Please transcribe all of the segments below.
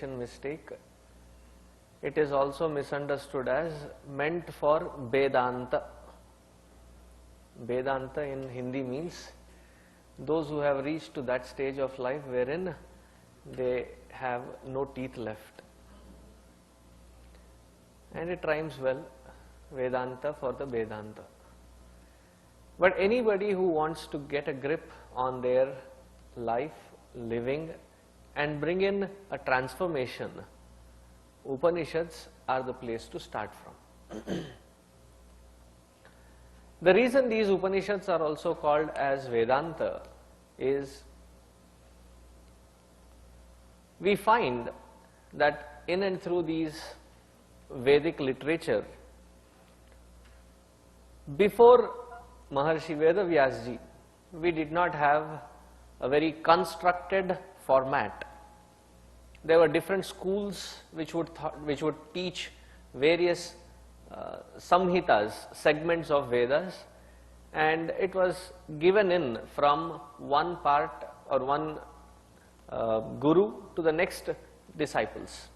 mistake. It is also misunderstood as meant for Vedanta. Vedanta in Hindi means those who have reached to that stage of life wherein they have no teeth left. And it rhymes well, Vedanta for the Vedanta. But anybody who wants to get a grip on their life, living, and bring in a transformation, Upanishads are the place to start from. The reason these Upanishads are also called as Vedanta is we find that in and through these Vedic literature, before Maharshi Vedavyasji, we did not have a very constructed format. There were different schools which would teach various samhitas, segments of Vedas, and it was given in from one part or one guru to the next disciples.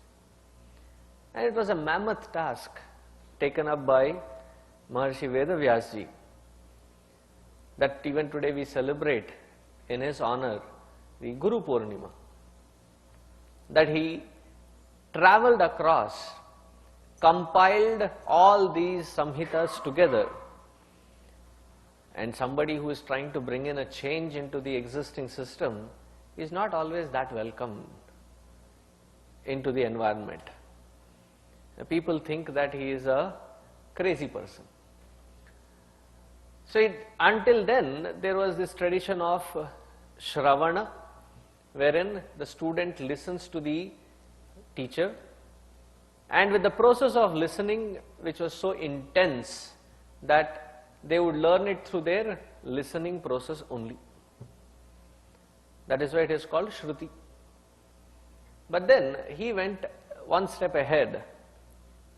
And it was a mammoth task taken up by Maharshi Vedavyasji that even today we celebrate in his honor the Guru Purnima, that he travelled across, compiled all these samhitas together, and somebody who is trying to bring in a change into the existing system is not always that welcomed into the environment. People think that he is a crazy person. So until then there was this tradition of Shravana, wherein the student listens to the teacher, and with the process of listening, which was so intense that they would learn it through their listening process only. That is why it is called Shruti. But then he went one step ahead.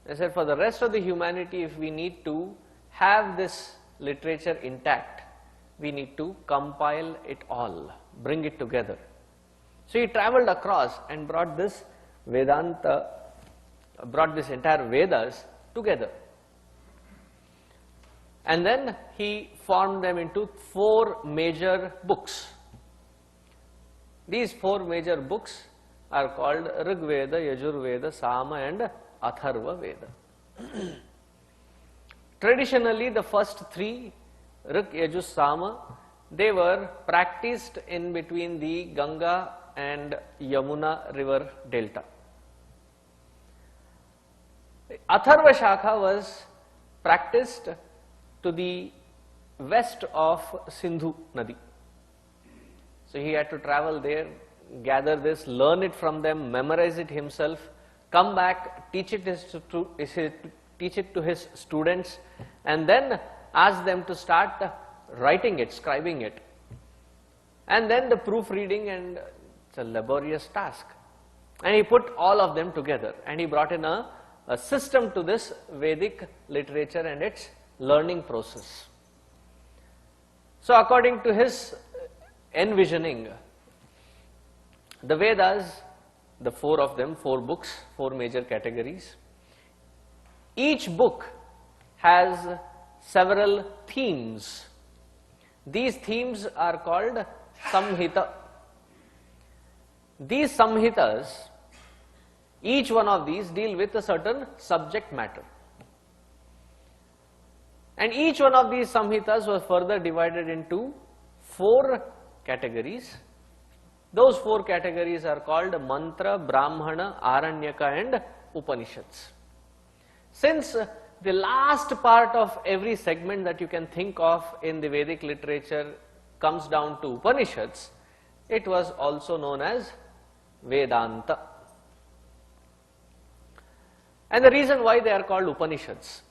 He said, for the rest of the humanity, if we need to have this literature intact, we need to compile it all, bring it together. So he travelled across and brought this Vedanta, brought this entire Vedas together. And then he formed them into 4 major books. These 4 major books are called Rig Veda, Yajur Veda, Sama and Atharva Veda. Traditionally, the first 3, Rig, Yajur, Sama, they were practiced in between the Ganga and Yamuna river delta. Atharva Shakha was practiced to the west of Sindhu Nadi. So he had to travel there, gather this, learn it from them, memorize it himself, come back, teach it to his students, and then ask them to start writing it, scribing it. And then the proofreading, and it's a laborious task. And he put all of them together, and he brought in a system to this Vedic literature and its learning process. So according to his envisioning, the Vedas, the 4 of them, 4 books, 4 major categories, each book has several themes. These themes are called samhita. These samhitas, each one of these deal with a certain subject matter. And each one of these samhitas was further divided into 4 categories. Those 4 categories are called Mantra, Brahmana, Aranyaka and Upanishads. Since the last part of every segment that you can think of in the Vedic literature comes down to Upanishads, it was also known as Vedanta. And the reason why they are called Upanishads,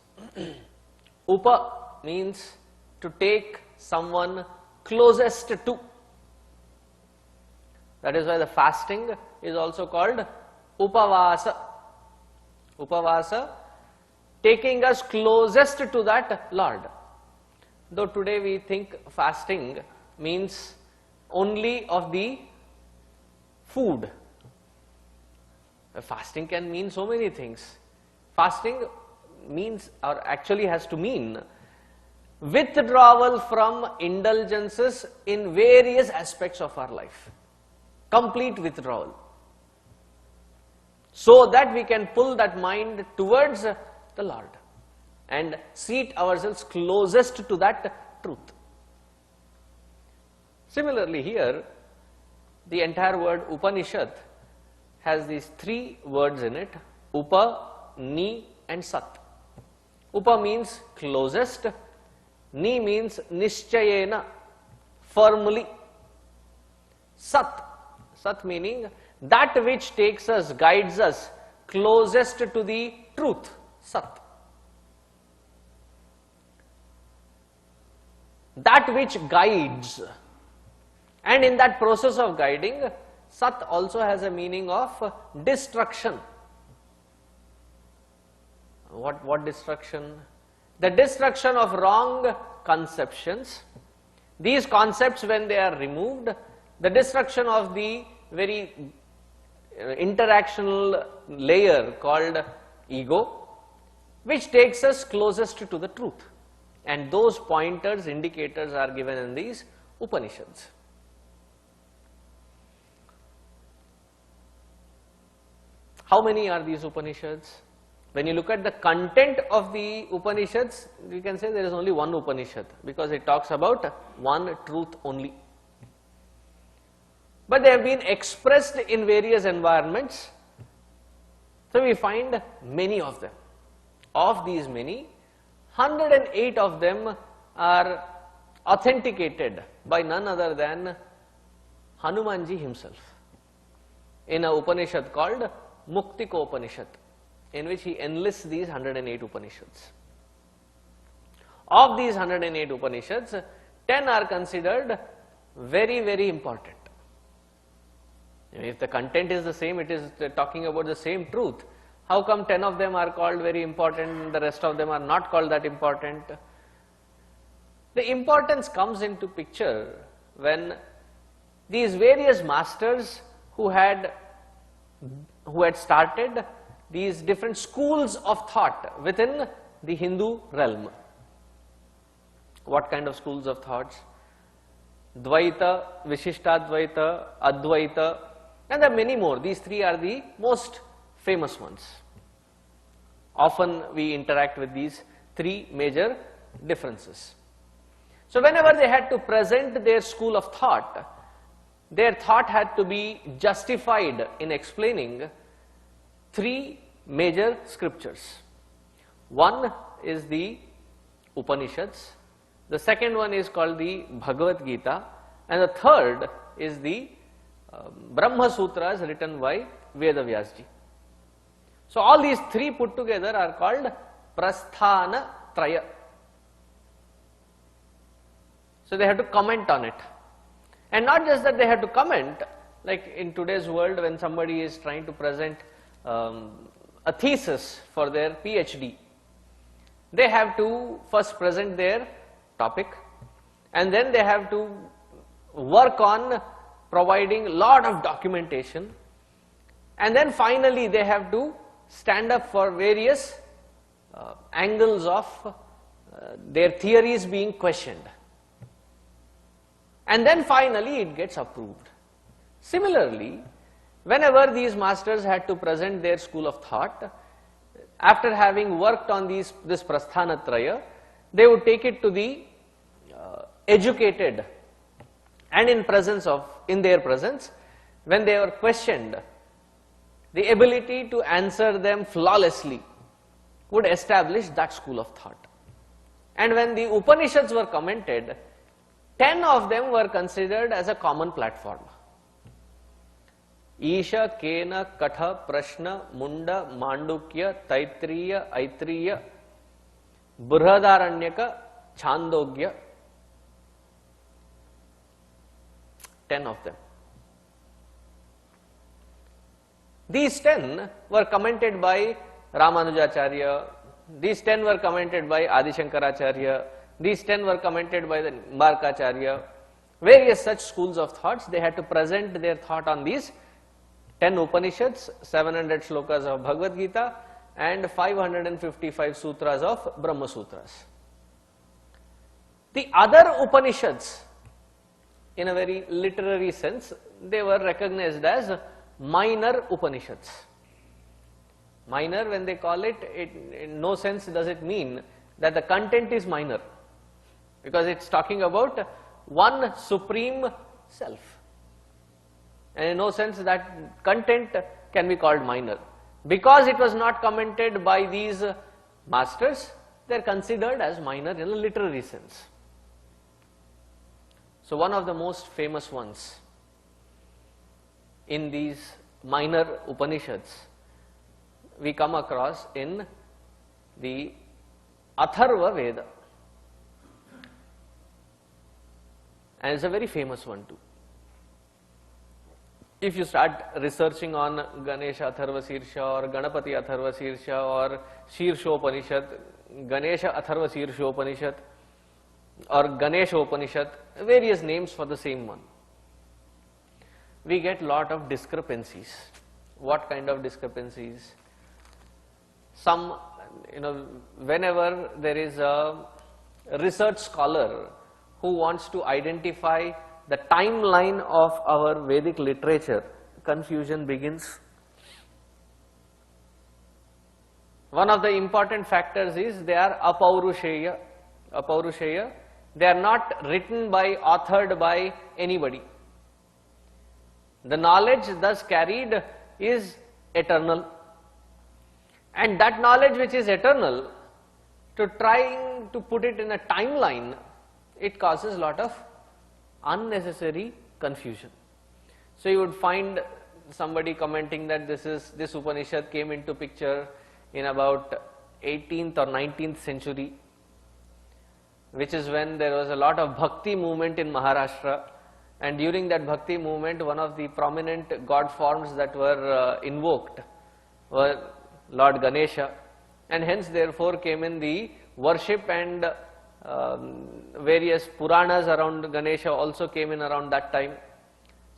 Upa means to take someone closest to. That is why the fasting is also called Upavasa. Upavasa, taking us closest to that Lord. Though today we think fasting means only of the food. Fasting can mean so many things. Fasting means, or actually has to mean, withdrawal from indulgences in various aspects of our life. Complete withdrawal. So that we can pull that mind towards the Lord and seat ourselves closest to that truth. Similarly here, the entire word Upanishad has these three words in it: Upa, Ni and Sat. Upa means closest, Ni means Nishchayena, firmly. Sat, Sat meaning that which takes us, guides us closest to the truth, Sat. That which guides, and in that process of guiding, Sat also has a meaning of destruction. What destruction? The destruction of wrong conceptions. These concepts, when they are removed, the destruction of the very interactional layer called ego, which takes us closest to the truth. And those pointers, indicators are given in these Upanishads. How many are these Upanishads? When you look at the content of the Upanishads, you can say there is only one Upanishad, because it talks about one truth only. But they have been expressed in various environments, so we find many of them. Of these many, 108 of them are authenticated by none other than Hanumanji himself in an Upanishad called Muktiko Upanishad, in which he enlists these 108 Upanishads. Of these 108 Upanishads, 10 are considered very, very important. If the content is the same, it is talking about the same truth. How come 10 of them are called very important and the rest of them are not called that important? The importance comes into picture when these various masters who had started these different schools of thought within the Hindu realm. What kind of schools of thoughts? Dvaita, Vishishtadvaita, Advaita, and there are many more. These three are the most famous ones. Often we interact with these three major differences. So whenever they had to present their school of thought, their thought had to be justified in explaining three major scriptures. One is the Upanishads, the second one is called the Bhagavad Gita, and the third is the Brahma Sutras written by Veda Vyasji. So all these three put together are called Prasthana Traya. So they have to comment on it. And not just that they have to comment, like in today's world when somebody is trying to present a thesis for their PhD, they have to first present their topic, and then they have to work on providing a lot of documentation, and then finally they have to stand up for various angles of their theories being questioned, and then finally it gets approved. Similarly, whenever these masters had to present their school of thought, after having worked on this Prasthana Traya, they would take it to the educated, and in their presence, when they were questioned, the ability to answer them flawlessly would establish that school of thought. And when the Upanishads were commented, 10 of them were considered as a common platform. Isha, Kena, Katha, Prashna, Munda, Mandukya, Taitriya, Aitriya, Burhadaranyaka, Chandogya. 10 of them. These 10 were commented by Ramanujacharya, these 10 were commented by Adi Shankaracharya, these 10 were commented by the Embarkacharya. Various such schools of thoughts, they had to present their thought on these 10 Upanishads, 700 shlokas of Bhagavad Gita and 555 sutras of Brahma Sutras. The other Upanishads, in a very literary sense, they were recognized as minor Upanishads. Minor, when they call it, in no sense does it mean that the content is minor, because it's talking about one supreme self, and in no sense that content can be called minor. Because it was not commented by these masters, they are considered as minor in a literary sense. So one of the most famous ones in these minor Upanishads we come across in the Atharva Veda, and it's a very famous one too. If you start researching on Ganesh Atharva Sheersha or Ganapati Atharva Sheersha or Sheershopanishad, Ganesha Atharva Sheershopanishad or Ganesha Upanishad, various names for the same one, we get lot of discrepancies. What kind of discrepancies? Some, whenever there is a research scholar who wants to identify the timeline of our Vedic literature, confusion begins. One of the important factors is they are apaurushaya. Apaurushaya, they are not written by, authored by anybody. The knowledge thus carried is eternal, and that knowledge which is eternal, to trying to put it in a timeline, it causes lot of unnecessary confusion. So you would find somebody commenting that this Upanishad came into picture in about 18th or 19th century, which is when there was a lot of bhakti movement in Maharashtra, and during that bhakti movement one of the prominent god forms that were invoked were Lord Ganesha, and hence therefore came in the worship, and various Puranas around Ganesha also came in around that time.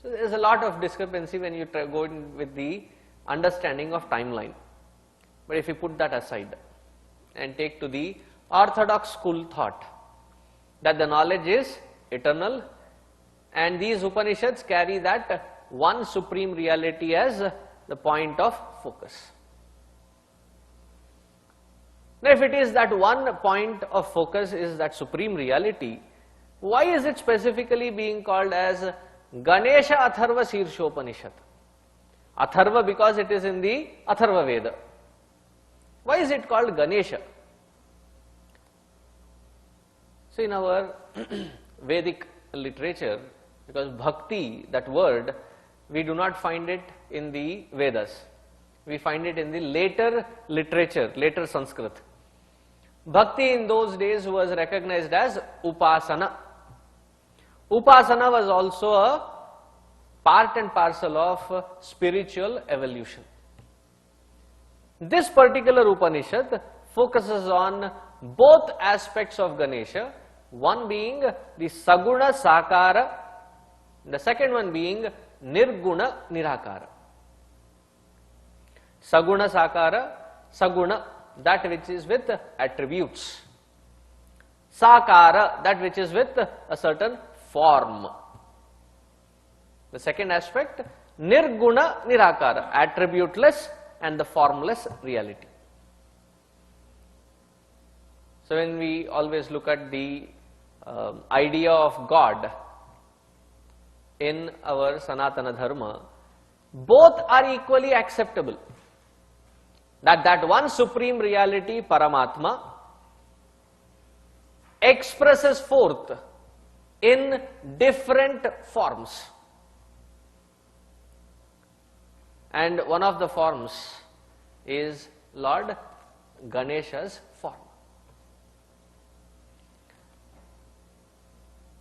So there is a lot of discrepancy when you go in with the understanding of timeline. But if you put that aside and take to the orthodox school thought that the knowledge is eternal, and these Upanishads carry that one supreme reality as the point of focus. Now, if it is that one point of focus is that supreme reality, why is it specifically being called as Ganesh Atharva Sheershopanishad? Atharva because it is in the Atharva Veda. Why is it called Ganesha? So in our Vedic literature, because bhakti, that word, we do not find it in the Vedas. We find it in the later literature, later Sanskrit. Bhakti in those days was recognized as Upasana. Upasana was also a part and parcel of spiritual evolution. This particular Upanishad focuses on both aspects of Ganesha, one being the Saguna Sakara, the second one being Nirguna Nirakara. Saguna Sakara, Saguna, that which is with attributes. Sakara, that which is with a certain form. The second aspect, Nirguna Nirakara, attributeless and the formless reality. So when we always look at the idea of God in our Sanatana Dharma, both are equally acceptable. That one supreme reality, Paramatma, expresses forth in different forms. And one of the forms is Lord Ganesha's form.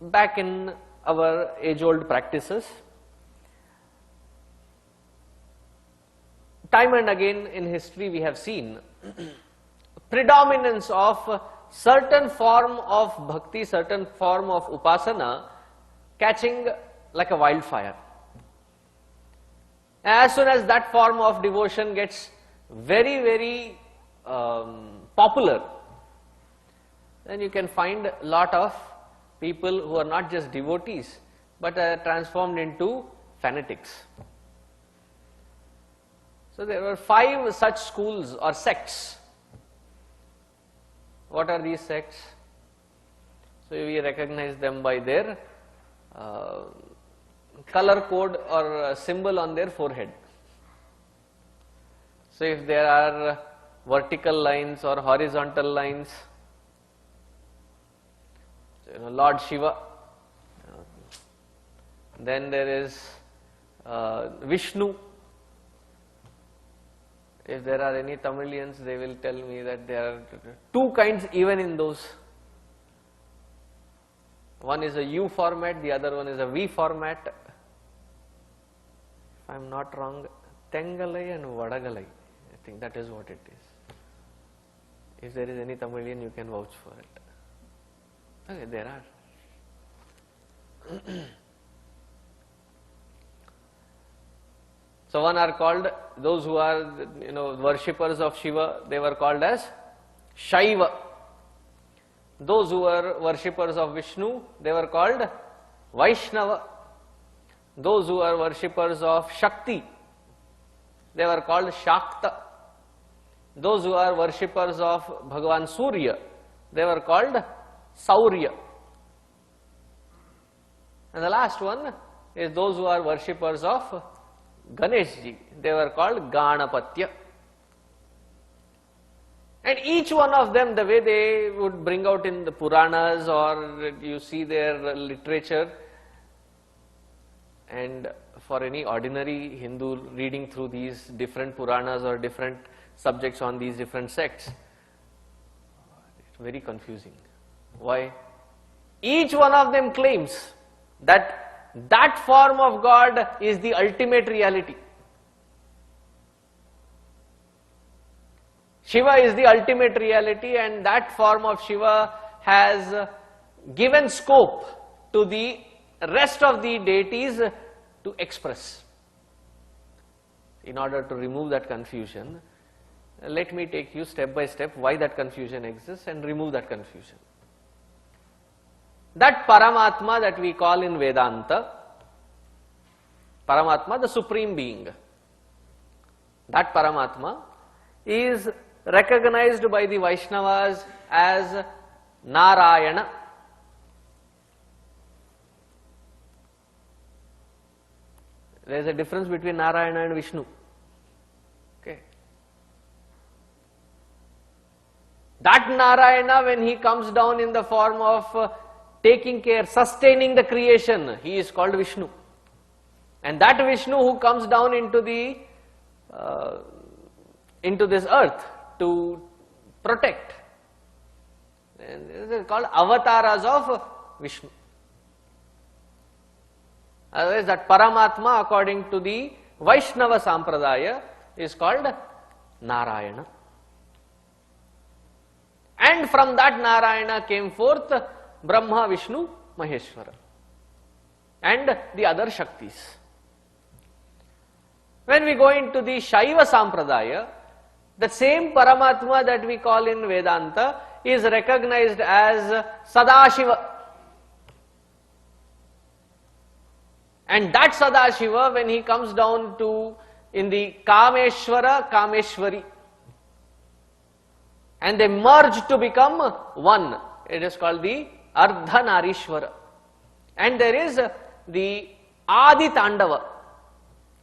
Back in our age-old practices, time and again in history we have seen predominance of certain form of bhakti, certain form of upasana catching like a wildfire. As soon as that form of devotion gets very, very popular, then you can find a lot of people who are not just devotees, but are transformed into fanatics. So there were 5 such schools or sects. What are these sects? So we recognize them by their color code or symbol on their forehead. So if there are vertical lines or horizontal lines, so, Lord Shiva, then there is Vishnu. If there are any Tamilians, they will tell me that there are 2 kinds even in those. One is a U format, the other one is a V format. If I am not wrong, Tengalai and Vadagalai, I think that is what it is. If there is any Tamilian, you can vouch for it. Okay, there are. So one are called, those who are worshippers of Shiva, they were called as Shaiva. Those who were worshippers of Vishnu, they were called Vaishnava. Those who are worshippers of Shakti, they were called Shakta. Those who are worshippers of Bhagavan Surya, they were called Saurya. And the last one is those who are worshippers of Ganeshji, they were called Ganapatya. And each one of them, the way they would bring out in the Puranas or you see their literature, and for any ordinary Hindu reading through these different Puranas or different subjects on these different sects, it's very confusing. Why? Each one of them claims that that form of God is the ultimate reality. Shiva is the ultimate reality, and that form of Shiva has given scope to the rest of the deities to express. In order to remove that confusion, let me take you step by step why that confusion exists and remove that confusion. That Paramatma that we call in Vedanta, Paramatma, the Supreme Being, that Paramatma is recognized by the Vaishnavas as Narayana. There is a difference between Narayana and Vishnu. Okay. That Narayana, when he comes down in the form of taking care, sustaining the creation, he is called Vishnu. And that Vishnu who comes down into the into this earth to protect, and this is called avatars of Vishnu. Otherwise, that Paramatma, according to the Vaishnava Sampradaya, is called Narayana. And from that Narayana came forth Brahma, Vishnu, Maheshwara and the other Shaktis. When we go into the Shaiva Sampradaya, the same Paramatma that we call in Vedanta is recognized as Sadashiva. And that Sadashiva, when he comes down to in the Kameshwara, Kameshwari, and they merge to become one, it is called the Ardhanarishwara. And there is the Adi Tandava.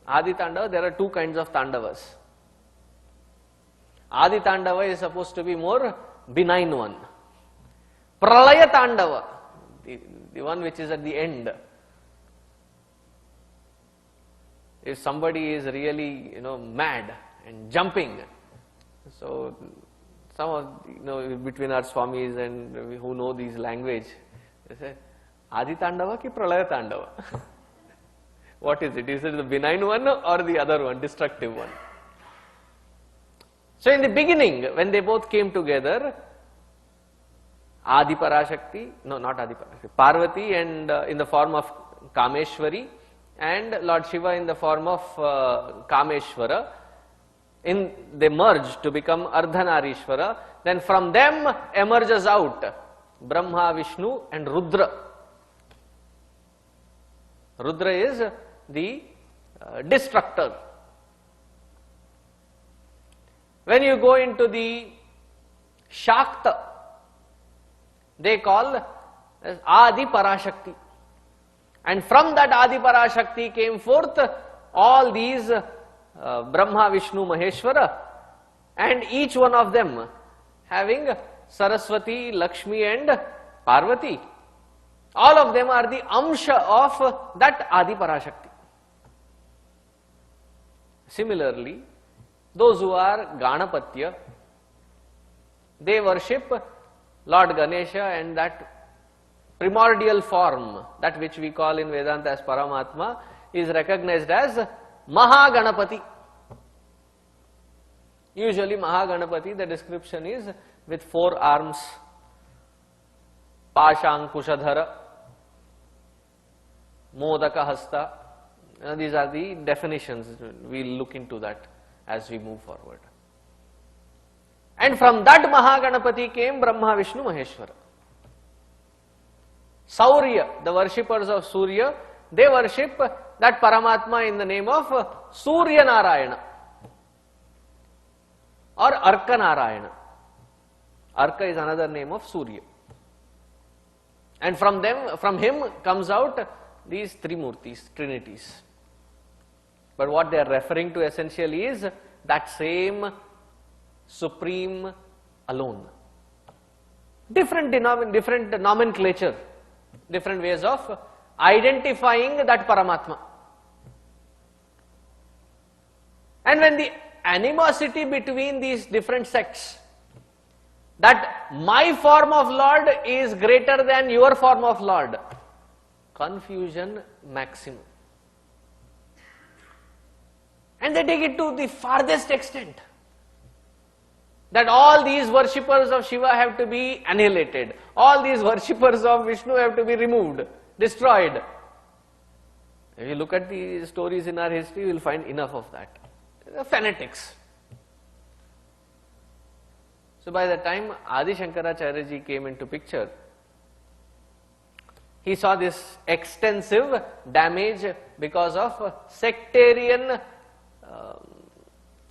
Adi Tandava, there are 2 kinds of Tandavas. Adi Tandava is supposed to be more benign one. Pralaya Tandava, the one which is at the end. If somebody is really, mad and jumping, so some of, between our Swamis and who know these language, they say, Adi Tandava ki Pralaya Tandava? What is it? Is it the benign one or the other one, destructive one? So in the beginning, when they both came together, Adi Parashakti, no, not Adi Parashakti, Parvati, and in the form of Kameshwari, and Lord Shiva in the form of Kameshwara, they merge to become Ardhanarishwara. Then from them emerges out Brahma, Vishnu and Rudra. Rudra is the destructor. When you go into the Shakta, they call as Adi Parashakti. And from that Adi Parashakti came forth all these Brahma, Vishnu, Maheshwara, and each one of them having Saraswati, Lakshmi and Parvati. All of them are the Amsha of that Adi Parashakti. Similarly, those who are Ganapatya, they worship Lord Ganesha and that primordial form, that which we call in Vedanta as Paramatma, is recognized as Mahaganapati. Usually Mahaganapati, the description is with 4 arms, Pashankushadhara, Modaka Hasta. These are the definitions. We will look into that as we move forward. And from that Mahaganapati came Brahma, Vishnu, Maheshwara. Saurya, the worshippers of Surya, they worship that Paramatma in the name of Surya Narayana or Arka Narayana. Arka is another name of Surya. And from him comes out these 3 murtis, trinities. But what they are referring to essentially is that same supreme alone. Different nomenclature, different ways of identifying that Paramatma. And when the animosity between these different sects, that my form of Lord is greater than your form of Lord, confusion maximum. And they take it to the farthest extent, that all these worshippers of Shiva have to be annihilated, all these worshippers of Vishnu have to be removed, destroyed. If you look at the stories in our history, you will find enough of that. Fanatics. So by the time Adi Shankaracharya ji came into picture, he saw this extensive damage because of sectarian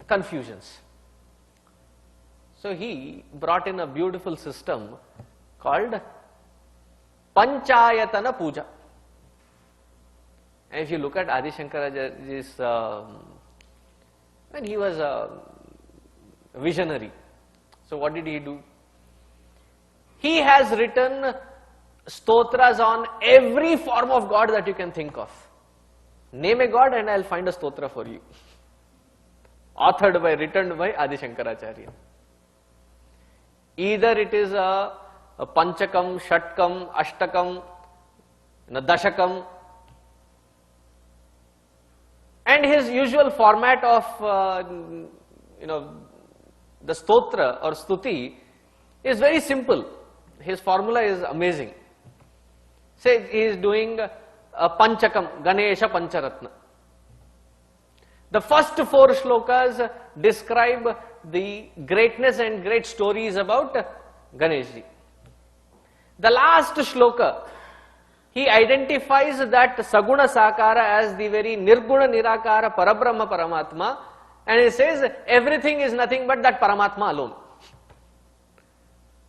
confusions. So he brought in a beautiful system called Panchayatana Puja. And if you look at Adi Shankaraji's, when he was a visionary, so what did he do? He has written stotras on every form of God that you can think of. Name a God and I'll find a stotra for you. Written by Adi Shankaracharya. Either it is a Panchakam, Shatkam, Ashtakam, Dashakam. And his usual format of, the stotra or stuti is very simple. His formula is amazing. Say he is doing a Panchakam, Ganesha Pancharatna. The first 4 shlokas describe the greatness and great stories about Ganeshji. The last shloka, he identifies that Saguna Sakara as the very Nirguna Nirakara Parabrahma Paramatma, and he says everything is nothing but that Paramatma alone.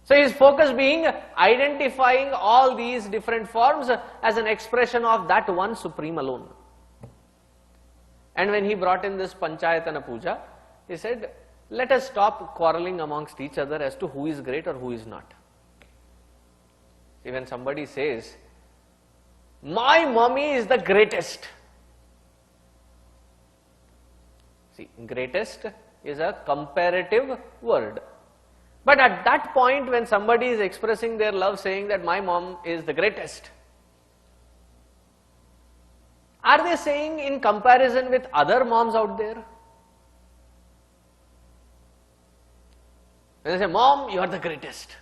So his focus being identifying all these different forms as an expression of that one supreme alone. And when he brought in this Panchayatana Puja, he said, let us stop quarreling amongst each other as to who is great or who is not. See, when somebody says, my mommy is the greatest. See, greatest is a comparative word. But at that point when somebody is expressing their love saying that my mom is the greatest, are they saying in comparison with other moms out there? When they say, Mom, you are the greatest.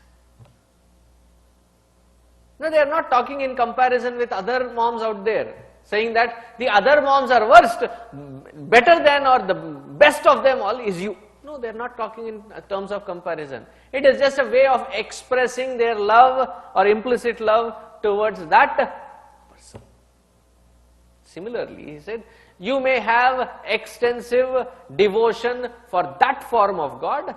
No, they are not talking in comparison with other moms out there. saying that the other moms are worst, better than or the best of them all is you. No, they are not talking in terms of comparison. It is just a way of expressing their love or implicit love towards that person. Similarly, he said, you may have extensive devotion for that form of God,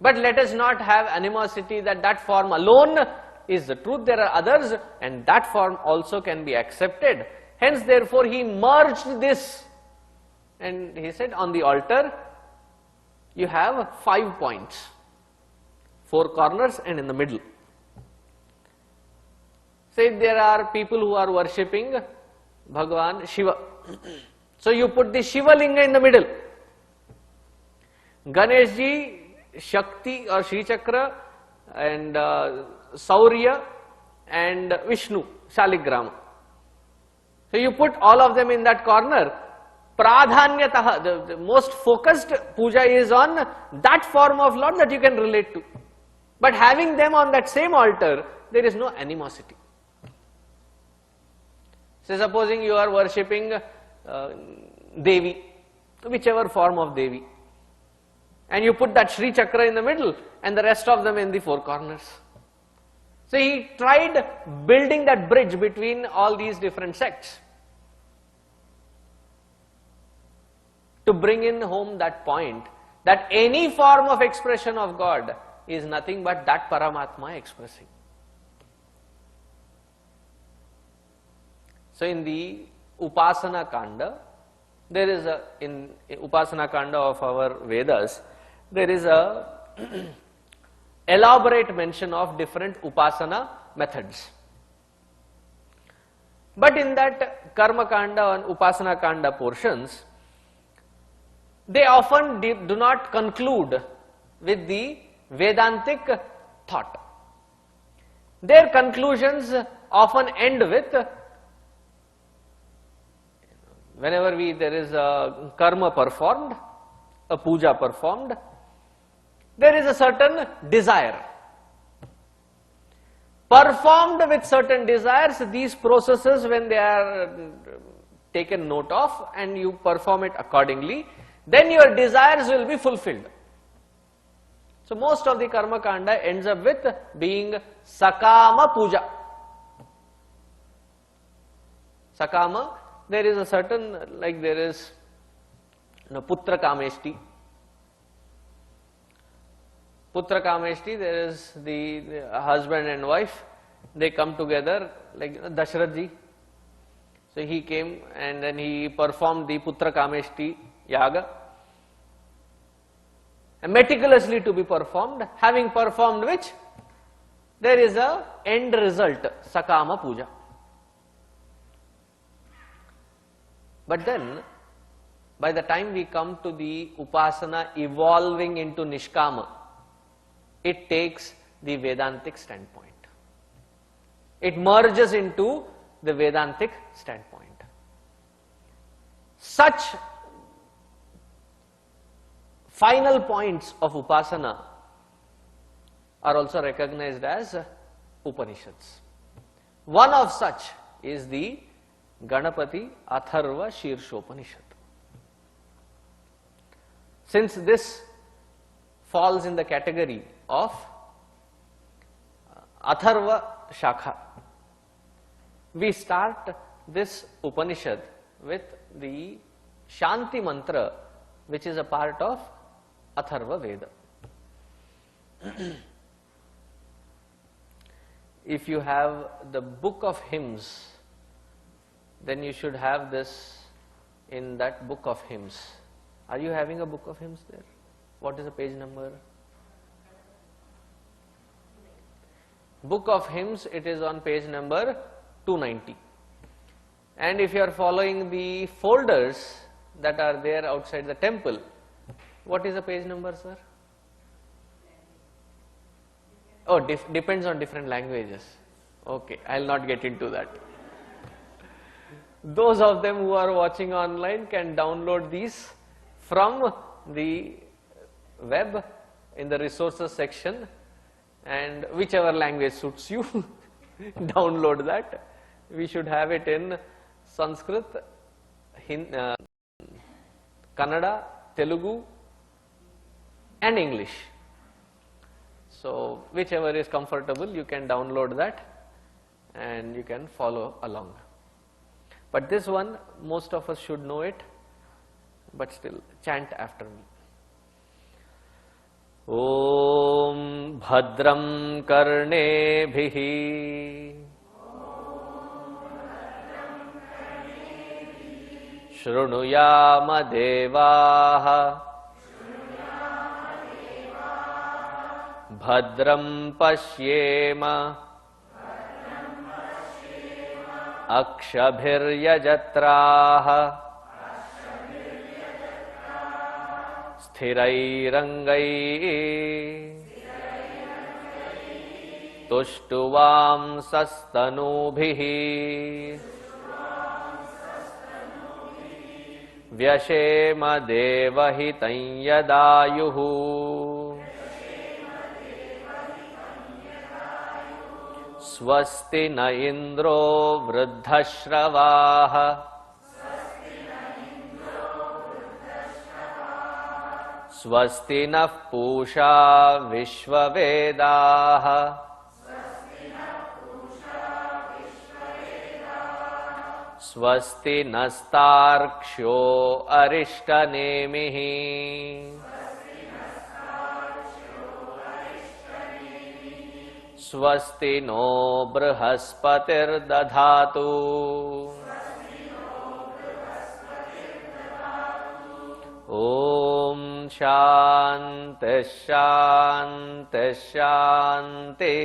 but let us not have animosity that that form alone is the truth. There are others and that form also can be accepted. Hence, therefore, he merged this and he said, on the altar you have 5 points, 4 corners and in the middle. Say there are people who are worshipping Bhagavan Shiva. So you put the Shiva Linga in the middle. Ganesh ji, Shakti or Shri Chakra and Saurya and Vishnu, Shaligrama. So you put all of them in that corner. Pradhanyataha, the most focused puja is on that form of Lord that you can relate to. But having them on that same altar, there is no animosity. So supposing you are worshipping Devi, whichever form of Devi, and you put that Shri Chakra in the middle and the rest of them in the 4 corners. So he tried building that bridge between all these different sects to bring in home that point that any form of expression of God is nothing but that Paramatma expressing. So in the Upasana Kanda, there is a, in Upasana Kanda of our Vedas, there is a elaborate mention of different Upasana methods. But in that Karma Kanda and Upasana Kanda portions, they often do not conclude with the Vedantic thought. Their conclusions often end with, whenever there is a karma performed, a puja performed, there is a certain desire. Performed with certain desires, these processes, when they are taken note of and you perform it accordingly, then your desires will be fulfilled. So most of the Karma Kanda ends up with being Sakama Puja. Sakama, there is a certain, like there is Putra Kameshti. Putra Kameshti, there is the husband and wife, they come together, like Dasharath ji. So he came and then he performed the Putra Kameshti Yaga, and meticulously to be performed. Having performed which, there is a end result, Sakama Puja. But then, by the time we come to the Upasana evolving into Nishkama, it takes the Vedantic standpoint. It merges into the Vedantic standpoint. Such final points of Upasana are also recognized as Upanishads. One of such is the Ganapati Atharva Sheershopanishad. Since this falls in the category of Atharva Shakha, we start this Upanishad with the Shanti Mantra, which is a part of Atharva Veda. If you have the book of hymns, then you should have this in that book of hymns. Are you having a book of hymns there? What is the page number? Book of hymns, it is on page number 290. And if you are following the folders that are there outside the temple, what is the page number, sir? Oh, depends on different languages. Okay, I will not get into that. Those of them who are watching online can download these from the web in the resources section, and whichever language suits you, download that. we should have it in Sanskrit, Kannada, Telugu and English. So whichever is comfortable, you can download that and you can follow along. But this one, most of us should know it, but still chant after me. Om Bhadram Karnebhihi Shrunuyama Devaha Bhadram Pashyema Akshabhiryajatraha Sthirairangai Tushtuvam Sastanubhihi Vyashema Devahitam Yadayuhu Swasti na Indro Vruddhashravaha Swasti na Pusha Vishwavedaha Swasti nastarksho arishtanemihi Swasti no brahaspatir dadhatu Om Shanti Shanti Shanti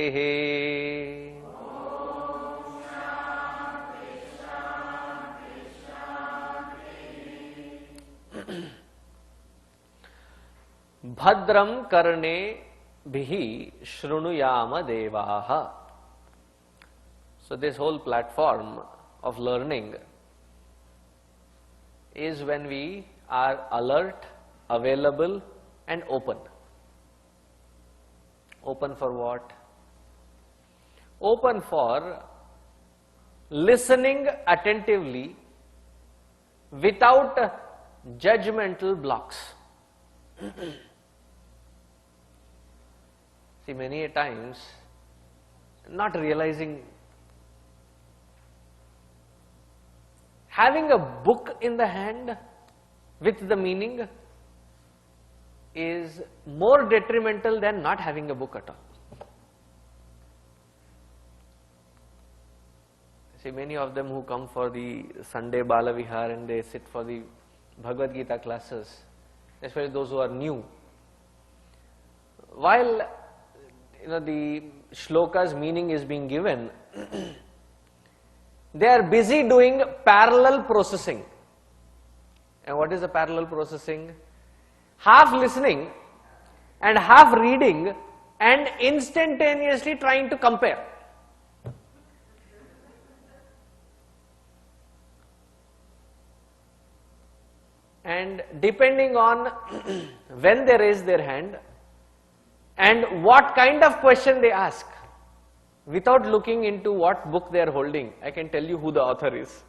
Bhadram karne bhihi shrunuyama devaha. So this whole platform of learning is when we are alert, available and open. Open for what? Open for listening attentively without judgmental blocks. See, many a times, not realizing, having a book in the hand with the meaning is more detrimental than not having a book at all. See, many of them who come for the Sunday Bala Vihar and they sit for the Bhagavad Gita classes, especially those who are new, while the shloka's meaning is being given, they are busy doing parallel processing. And what is the parallel processing? Half listening and half reading and instantaneously trying to compare. And depending on when they raise their hand and what kind of question they ask, without looking into what book they are holding, I can tell you who the author is.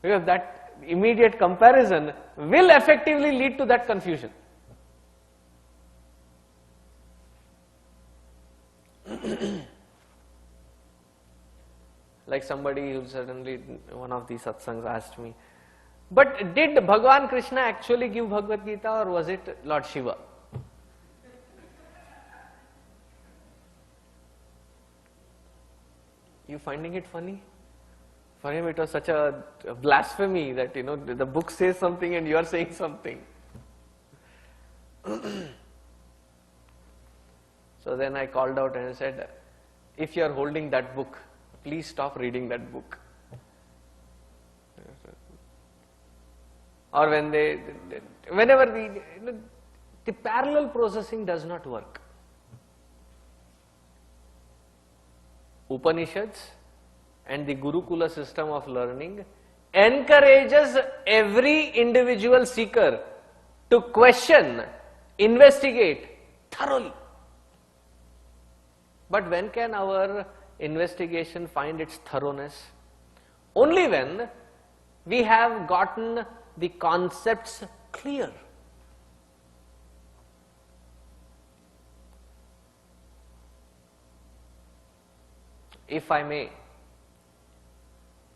Because that immediate comparison will effectively lead to that confusion. Like somebody who suddenly, one of these satsangs asked me, but did Bhagavan Krishna actually give Bhagavad Gita or was it Lord Shiva? You finding it funny? For him it was such a blasphemy that the book says something and you are saying something. So then I called out and I said, if you are holding that book, please stop reading that book. Or whenever the parallel processing does not work. Upanishads and the Gurukula system of learning encourages every individual seeker to question, investigate thoroughly. But when can our investigation find its thoroughness? Only when we have gotten the concepts clear. If I may,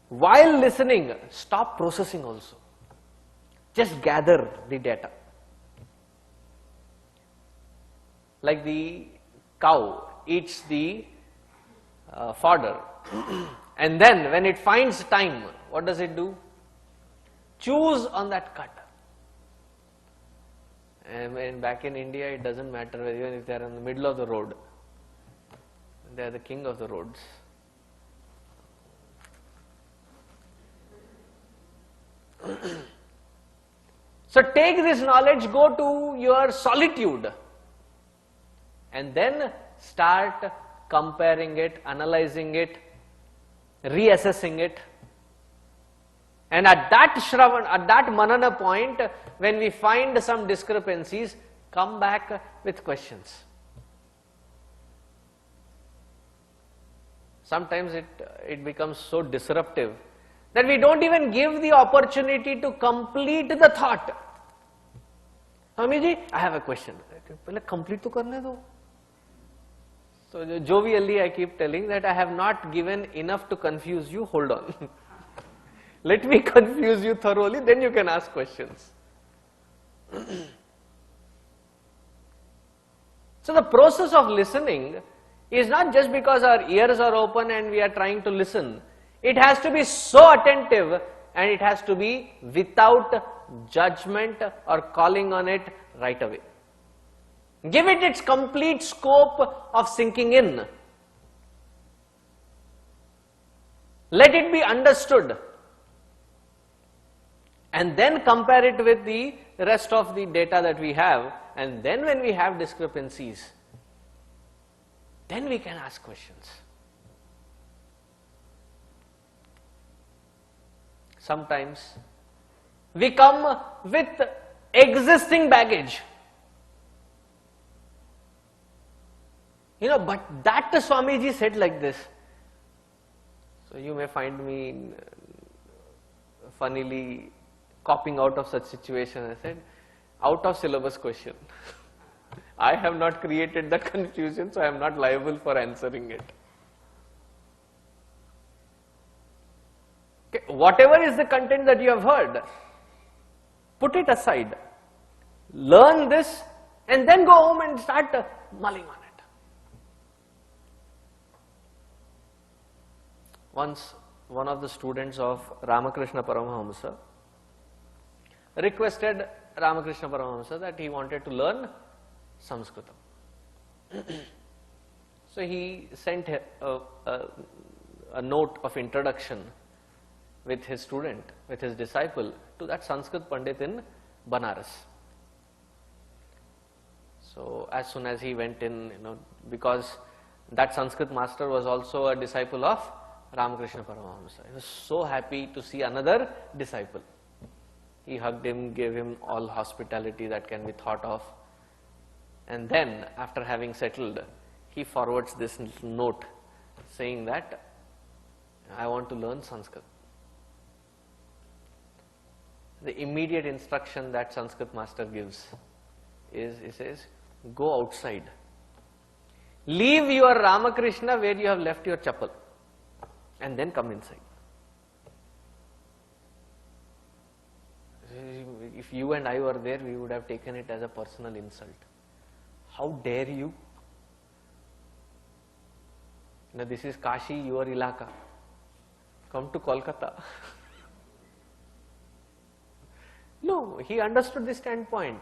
while listening, stop processing also. Just gather the data. Like the cow eats the fodder, and then when it finds time, what does it do? Choose on that cut. And back in India, it doesn't matter even if they are in the middle of the road. They are the king of the roads. So take this knowledge, go to your solitude, and then start comparing it, analyzing it, reassessing it. And at that Shravan, at that Manana point, when we find some discrepancies, come back with questions. Sometimes it becomes so disruptive that we don't even give the opportunity to complete the thought. Swamiji, I have a question. Pehle complete to karne do. So jovially I keep telling that I have not given enough to confuse you, hold on. Let me confuse you thoroughly, then you can ask questions. So the process of listening is not just because our ears are open and we are trying to listen. It has to be so attentive and it has to be without judgment or calling on it right away. Give it its complete scope of sinking in. Let it be understood. And then compare it with the rest of the data that we have. And then when we have discrepancies, then we can ask questions. Sometimes we come with existing baggage. But that Swamiji said like this. So you may find me funnily copying out of such situation. I said, out of syllabus question. I have not created the confusion, so I am not liable for answering it. Okay, whatever is the content that you have heard, put it aside. Learn this and then go home and start mulling on it. Once, one of the students of Ramakrishna Paramahamsa requested Ramakrishna Paramahamsa that he wanted to learn Sanskritam. So he sent a note of introduction with his student, with his disciple, to that Sanskrit Pandit in Banaras. So as soon as he went in, because that Sanskrit master was also a disciple of Ramakrishna Paramahamsa. He was so happy to see another disciple. He hugged him, gave him all hospitality that can be thought of. And then, after having settled, he forwards this note saying that, I want to learn Sanskrit. The immediate instruction that Sanskrit master gives is, he says, go outside. Leave your Ramakrishna where you have left your chappal and then come inside. If you and I were there, we would have taken it as a personal insult. How dare you? This is Kashi, your ilaka. Come to Kolkata. No, he understood the standpoint.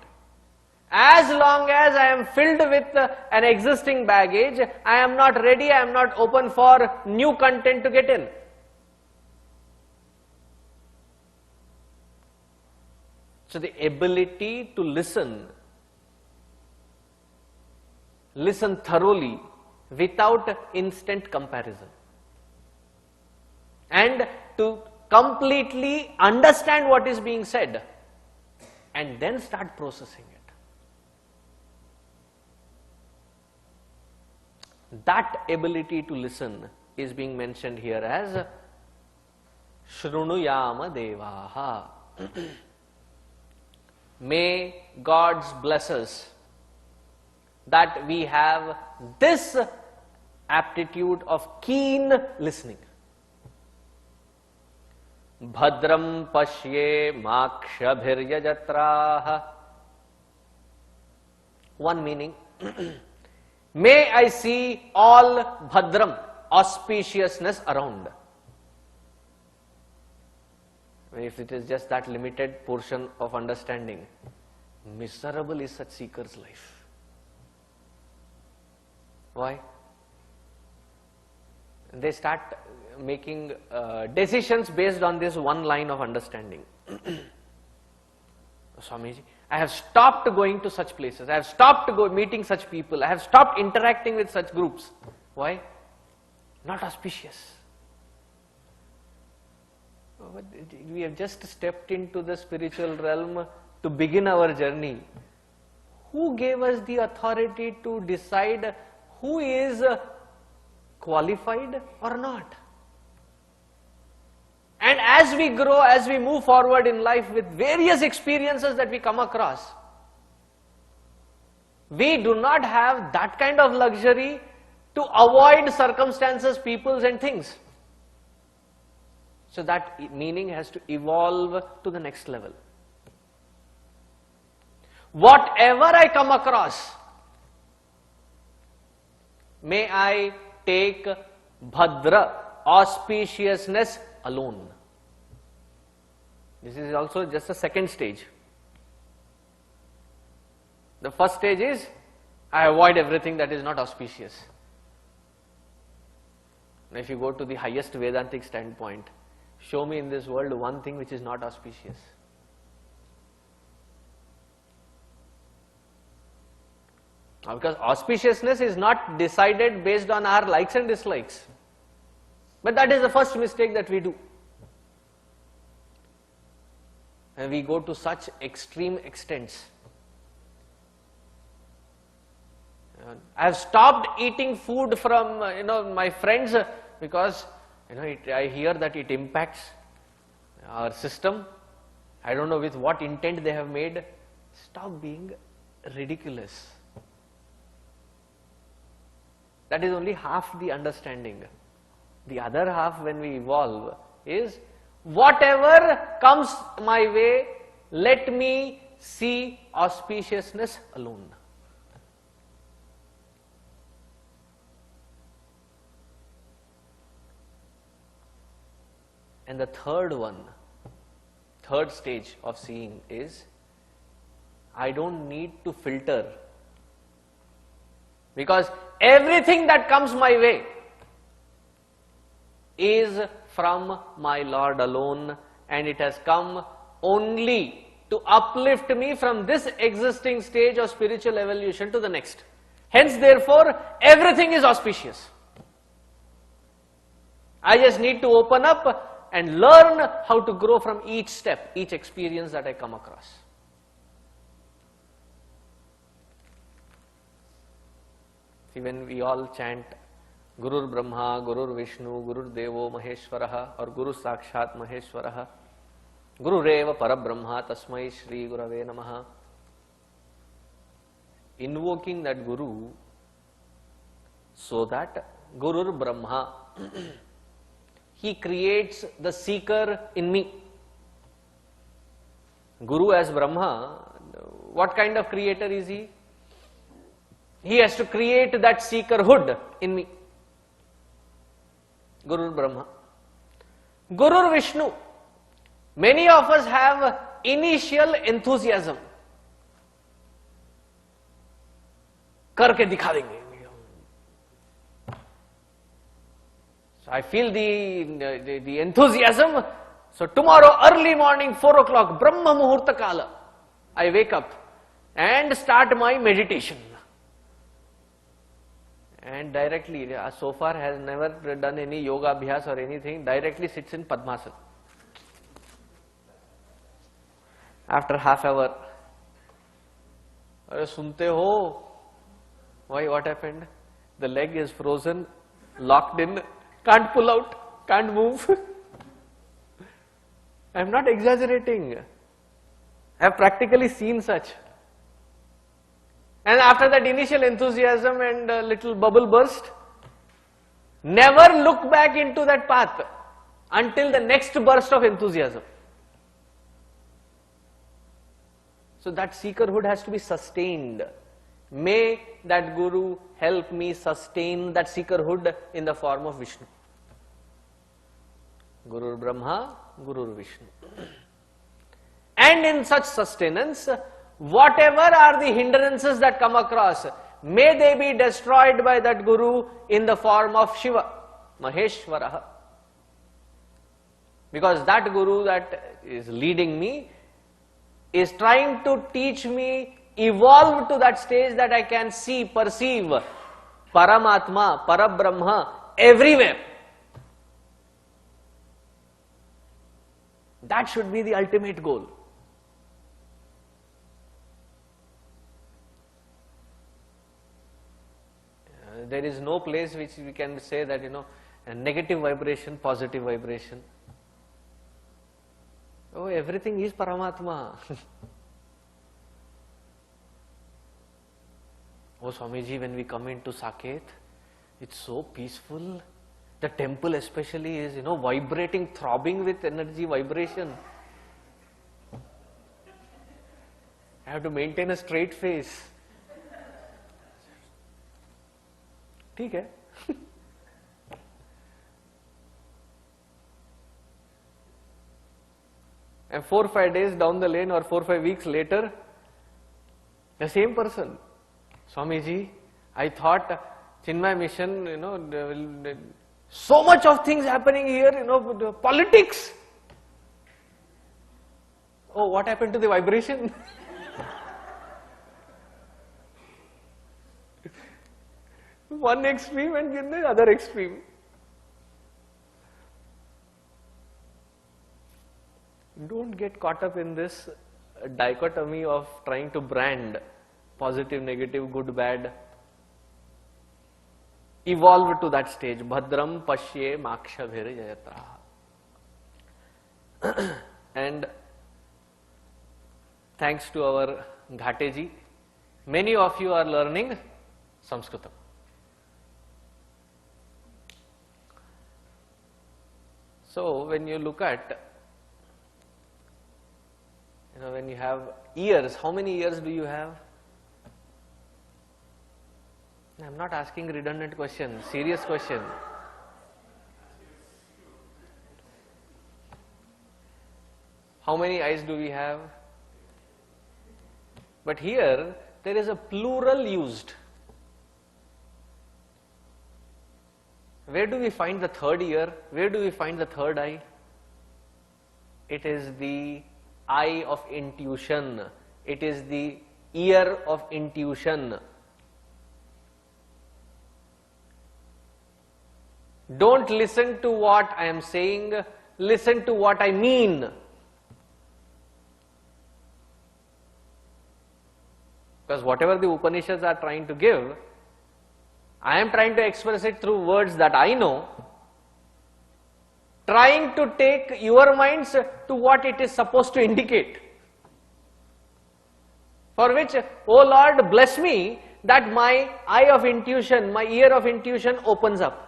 As long as I am filled with an existing baggage, I am not ready, I am not open for new content to get in. So the ability to listen thoroughly without instant comparison, and to completely understand what is being said and then start processing it. That ability to listen is being mentioned here as Shrunuyama Devaha. May God's bless us that we have this aptitude of keen listening. Bhadram pashye makshabhirya jatraha. One meaning. May I see all bhadram, auspiciousness around. If it is just that limited portion of understanding, miserable is such seeker's life. Why? They start making decisions based on this one line of understanding. Swamiji, I have stopped going to such places. I have stopped meeting such people. I have stopped interacting with such groups. Why? Not auspicious. We have just stepped into the spiritual realm to begin our journey. Who gave us the authority to decide who is qualified or not? And as we grow, as we move forward in life with various experiences that we come across, we do not have that kind of luxury to avoid circumstances, peoples and things. So that meaning has to evolve to the next level. Whatever I come across, may I take bhadra, auspiciousness alone. This is also just a second stage. The first stage is, I avoid everything that is not auspicious. Now if you go to the highest Vedantic standpoint, show me in this world one thing which is not auspicious. Because auspiciousness is not decided based on our likes and dislikes. But that is the first mistake that we do. And we go to such extreme extents. I have stopped eating food from my friends because I hear that it impacts our system. I don't know with what intent they have made. Stop being ridiculous. That is only half the understanding. The other half, when we evolve, is whatever comes my way, let me see auspiciousness alone. And the third stage of seeing is, I don't need to filter, because everything that comes my way is from my Lord alone, and it has come only to uplift me from this existing stage of spiritual evolution to the next. Hence, therefore, everything is auspicious. I just need to open up and learn how to grow from each step, each experience that I come across. See, when we all chant Gurur Brahma, Gurur Vishnu, Gurur Devo Maheshwaraha, or Guru Sakshat Maheshwaraha, Guru Reva Parabrahma, Tasmai Shri Gurave Namaha, invoking that Guru so that Gurur Brahma, he creates the seeker in me. Guru as Brahma, what kind of creator is he? He has to create that seekerhood in me. Guru Brahma. Guru Vishnu. Many of us have initial enthusiasm. Karke dikha denge. So I feel the enthusiasm. So tomorrow early morning 4 o'clock, Brahma Muhurta Kala, I wake up and start my meditation. And directly, so far has never done any yoga abhyas or anything, directly sits in Padmasana. After half hour, sunte ho? Why, what happened? The leg is frozen, locked in, can't pull out, can't move. I am not exaggerating. I have practically seen such. And after that initial enthusiasm and a little bubble burst, never look back into that path until the next burst of enthusiasm. So that seekerhood has to be sustained. May that Guru help me sustain that seekerhood in the form of Vishnu. Guru Brahma, Guru Vishnu. And in such sustenance, whatever are the hindrances that come across, may they be destroyed by that Guru in the form of Shiva, Maheshwaraha. Because that Guru that is leading me is trying to teach me, evolve to that stage that I can see, perceive Paramatma, Parabrahma everywhere. That should be the ultimate goal. There is no place which we can say that, a negative vibration, positive vibration. Oh, everything is Paramatma. Oh, Swamiji, when we come into Saaket, it's so peaceful. The temple especially is, vibrating, throbbing with energy, vibration. I have to maintain a straight face. ठीक है. And 4 or 5 days down the lane or 4 or 5 weeks later, the same person. Swamiji, I thought Chinmaya Mission, so much of things happening here, politics. Oh, what happened to the vibration? One extreme and then the other extreme. Don't get caught up in this dichotomy of trying to brand positive, negative, good, bad. Evolve to that stage. Bhadram Pashye Makshabhir Jayatraha. And thanks to our Ghateji, many of you are learning Sanskritam. So when you look at, when you have ears, how many ears do you have? I am not asking redundant question, serious question. How many eyes do we have? But here there is a plural used. Where do we find the third ear? Where do we find the third eye? It is the eye of intuition. It is the ear of intuition. Don't listen to what I am saying, listen to what I mean. Because whatever the Upanishads are trying to give, I am trying to express it through words that I know, trying to take your minds to what it is supposed to indicate. For which, oh Lord, bless me that my eye of intuition, my ear of intuition opens up.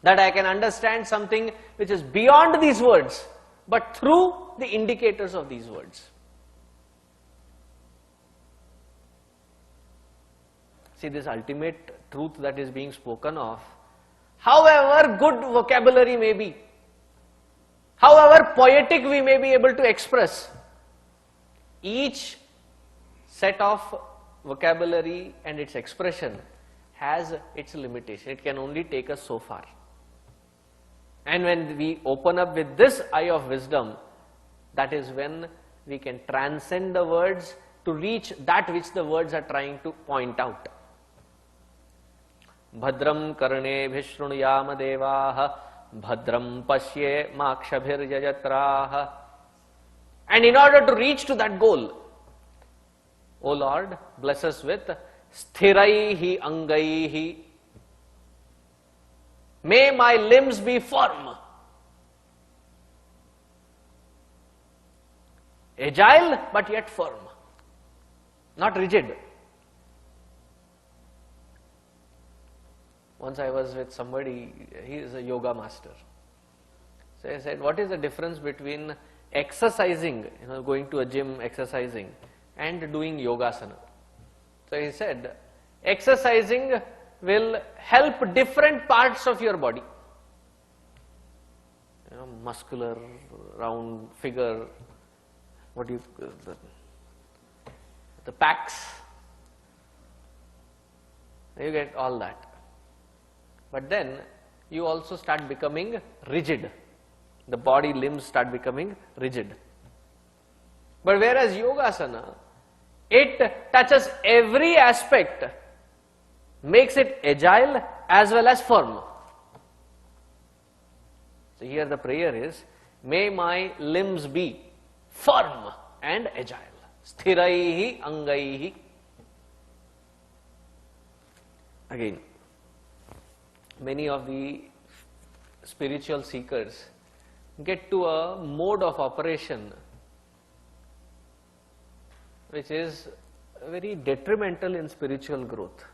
That I can understand something which is beyond these words, but through the indicators of these words. See, this ultimate truth that is being spoken of, however good vocabulary may be, however poetic we may be able to express, each set of vocabulary and its expression has its limitation. It can only take us so far. And when we open up with this eye of wisdom, that is when we can transcend the words to reach that which the words are trying to point out. Bhadram karne bhishrunuyama devaha bhadram pashye makshabhir jayatraha. And in order to reach to that goal, O Lord, bless us with sthiraihi angaihi. May my limbs be firm. Agile but yet firm, not rigid. Once I was with somebody, he is a yoga master. So I said, what is the difference between exercising, going to a gym, exercising, and doing yogasana? So he said, exercising will help different parts of your body. Muscular, round figure, the pecs, you get all that. But then you also start becoming rigid. The body limbs start becoming rigid. But whereas yogasana, it touches every aspect, makes it agile as well as firm. So here the prayer is, may my limbs be firm and agile. Sthiraihi angaihi. Again, many of the spiritual seekers get to a mode of operation which is very detrimental in spiritual growth.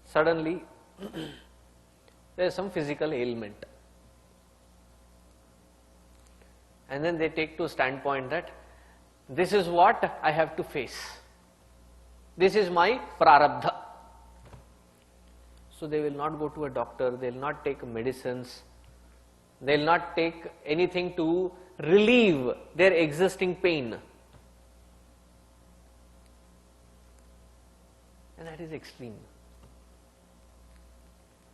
Suddenly, there is some physical ailment. And then they take to a standpoint that this is what I have to face. This is my prarabdha. So they will not go to a doctor, they will not take medicines, they will not take anything to relieve their existing pain. And that is extreme.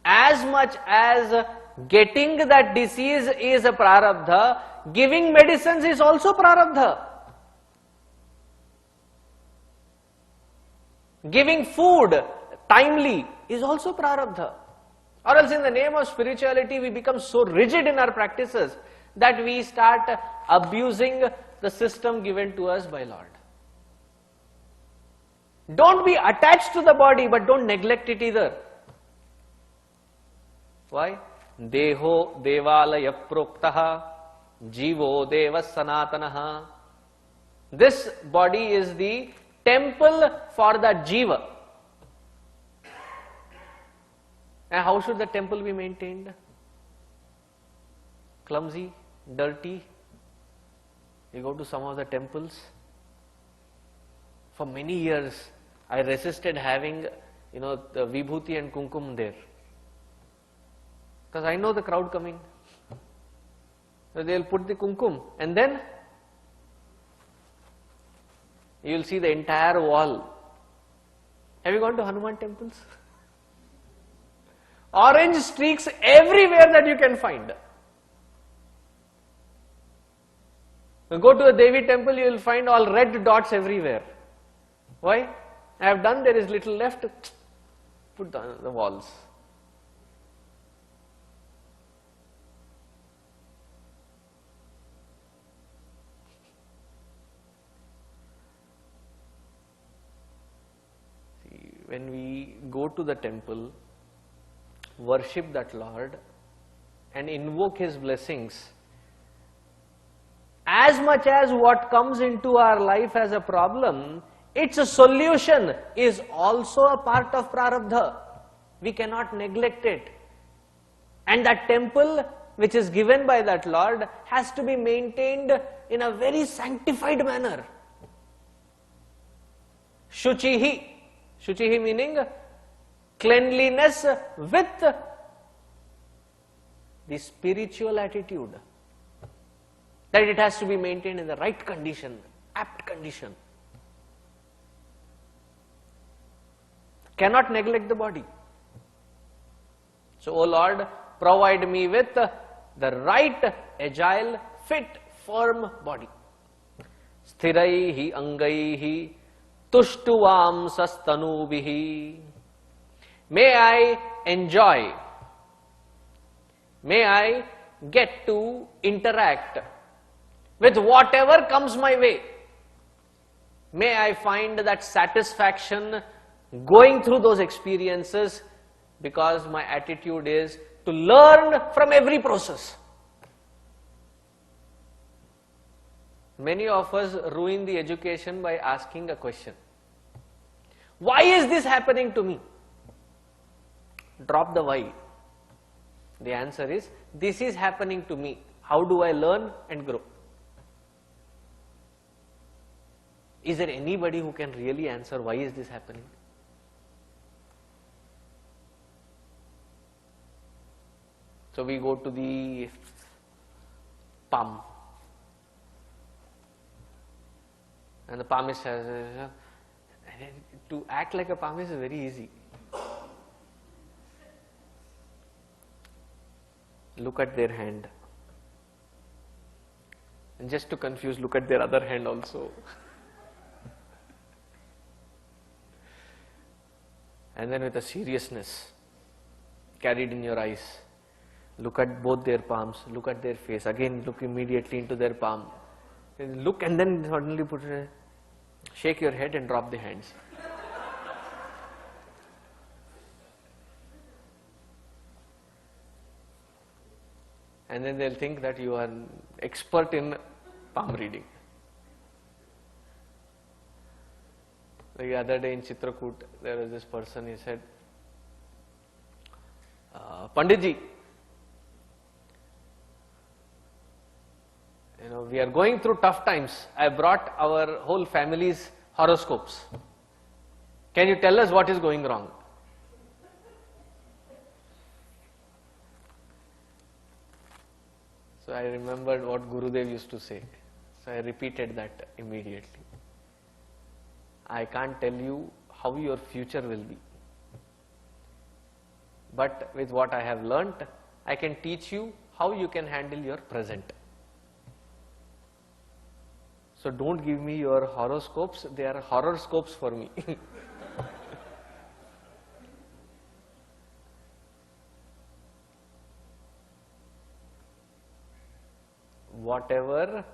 As much as getting that disease is a prarabdha, giving medicines is also prarabdha. Giving food timely is also prarabdha. Or else in the name of spirituality we become so rigid in our practices that we start abusing the system given to us by Lord. Don't be attached to the body, but don't neglect it either. Why? Deho devalaya proktaha jivo deva sanatanaha. This body is the temple for the jiva. And how should the temple be maintained? Clumsy, dirty. You go to some of the temples. For many years, I resisted having, the vibhuti and kumkum there. Because I know the crowd coming. So they will put the kumkum and then you will see the entire wall. Have you gone to Hanuman temples? Orange streaks everywhere that you can find. You go to a Devi temple, you will find all red dots everywhere. Why? I have done, there is little left, put on the walls. See, when we go to the temple, worship that Lord and invoke His blessings, as much as what comes into our life as a problem, its solution is also a part of prarabdha. We cannot neglect it. And that temple which is given by that Lord has to be maintained in a very sanctified manner. Shuchihi. Shuchihi meaning cleanliness with the spiritual attitude. That it has to be maintained in the right condition, apt condition. Cannot neglect the body. So, O Lord, provide me with the right, agile, fit, firm body. Sthiraihi angaihi tushtuvam sastanubihi. May I enjoy, may I get to interact with whatever comes my way. May I find that satisfaction going through those experiences because my attitude is to learn from every process. Many of us ruin the education by asking a question. Why is this happening to me? Drop the why. The answer is, this is happening to me. How do I learn and grow? Is there anybody who can really answer why is this happening? So we go to the palm. And the palmist says, to act like a palmist is very easy. Look at their hand. And just to confuse, look at their other hand also. And then with a seriousness carried in your eyes, look at both their palms, look at their face, again look immediately into their palm. Look and then suddenly shake your head and drop the hands. And then they'll think that you are an expert in palm reading. The other day in Chitrakoot, there was this person, he said, Panditji, we are going through tough times. I brought our whole family's horoscopes. Can you tell us what is going wrong? So I remembered what Gurudev used to say. So I repeated that immediately. I can't tell you how your future will be. But with what I have learnt, I can teach you how you can handle your present. So don't give me your horoscopes, they are horoscopes for me. Whatever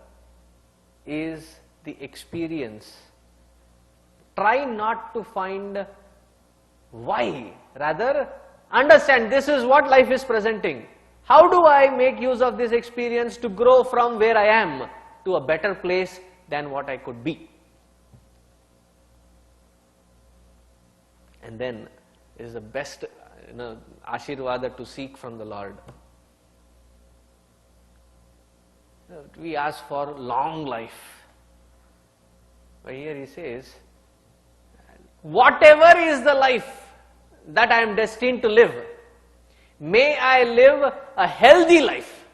is the experience, try not to find why, rather understand this is what life is presenting. How do I make use of this experience to grow from where I am to a better place than what I could be? And then is the best Ashirvada to seek from the Lord. We ask for long life. But here he says, whatever is the life that I am destined to live, may I live a healthy life.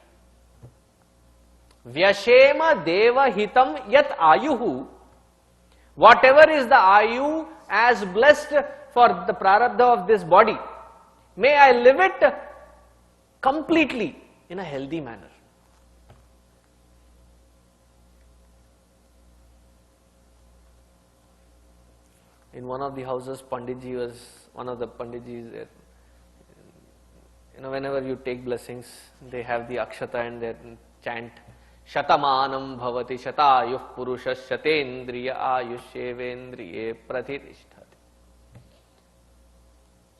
Vyashema deva hitam yat ayuhu. Whatever is the ayu as blessed for the prarabdha of this body, may I live it completely in a healthy manner. In one of the houses, Panditji was, one of the Panditjis there. Whenever you take blessings, they have the akshata and they chant, Shatamanam bhavati shatayuh purushas shatendriya ayushevendriye pratitishthati.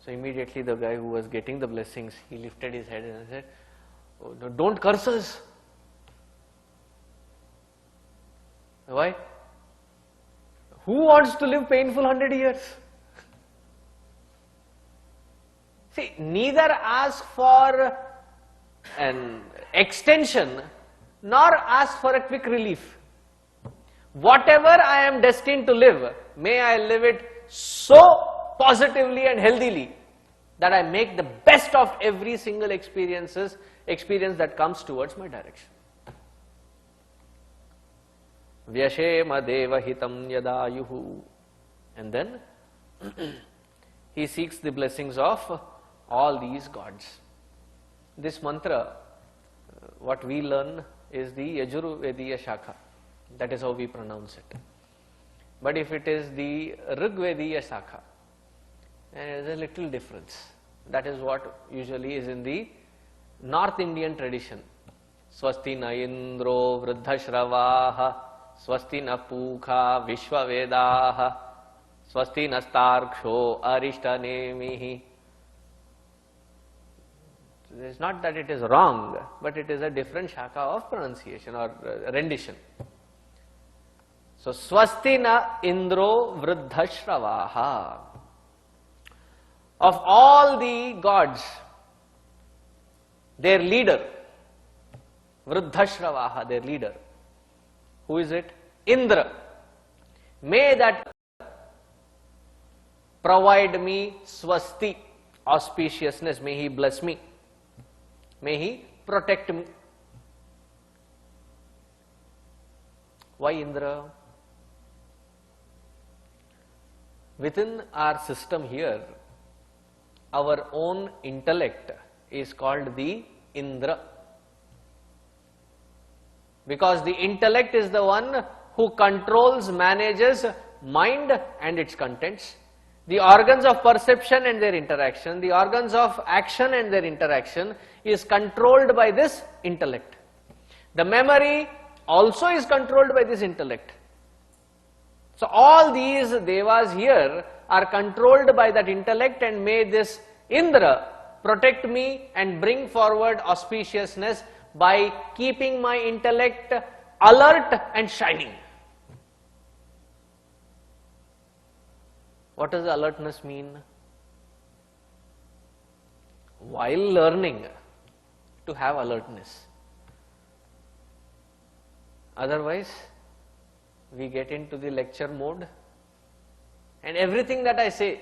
So immediately the guy who was getting the blessings, he lifted his head and said, oh, no, don't curse us. Why? Who wants to live painful 100 years? See, neither ask for an extension nor ask for a quick relief. Whatever I am destined to live, may I live it so positively and healthily that I make the best of every single experience that comes towards my direction. Vyashema deva hitam yadayuhu. And then he seeks the blessings of all these gods. This mantra, what we learn is the Yajurvediya Shakha. That is how we pronounce it. But if it is the Rigvediya Shakha, there is a little difference. That is what usually is in the North Indian tradition. Swasti na indro vruddhashravaha Swasti na pukha vishwavedaha Swasti na starksho arishtanemihi. it's not that it is wrong, but it is a different shaka of pronunciation or rendition. So, swasti na indro vriddhashravaha. Of all the gods, their leader, vriddhashravaha, their leader. Who is it? Indra. May that provide me swasti, auspiciousness. May he bless me. May he protect me. Why Indra? Within our system here, our own intellect is called the Indra. Because the intellect is the one who controls, manages mind and its contents, the organs of perception and their interaction, the organs of action and their interaction is controlled by this intellect. The memory also is controlled by this intellect. So all these devas here are controlled by that intellect, and may this Indra protect me and bring forward auspiciousness by keeping my intellect alert and shining. What does alertness mean? While learning, to have alertness. Otherwise, we get into the lecture mode, and everything that I say,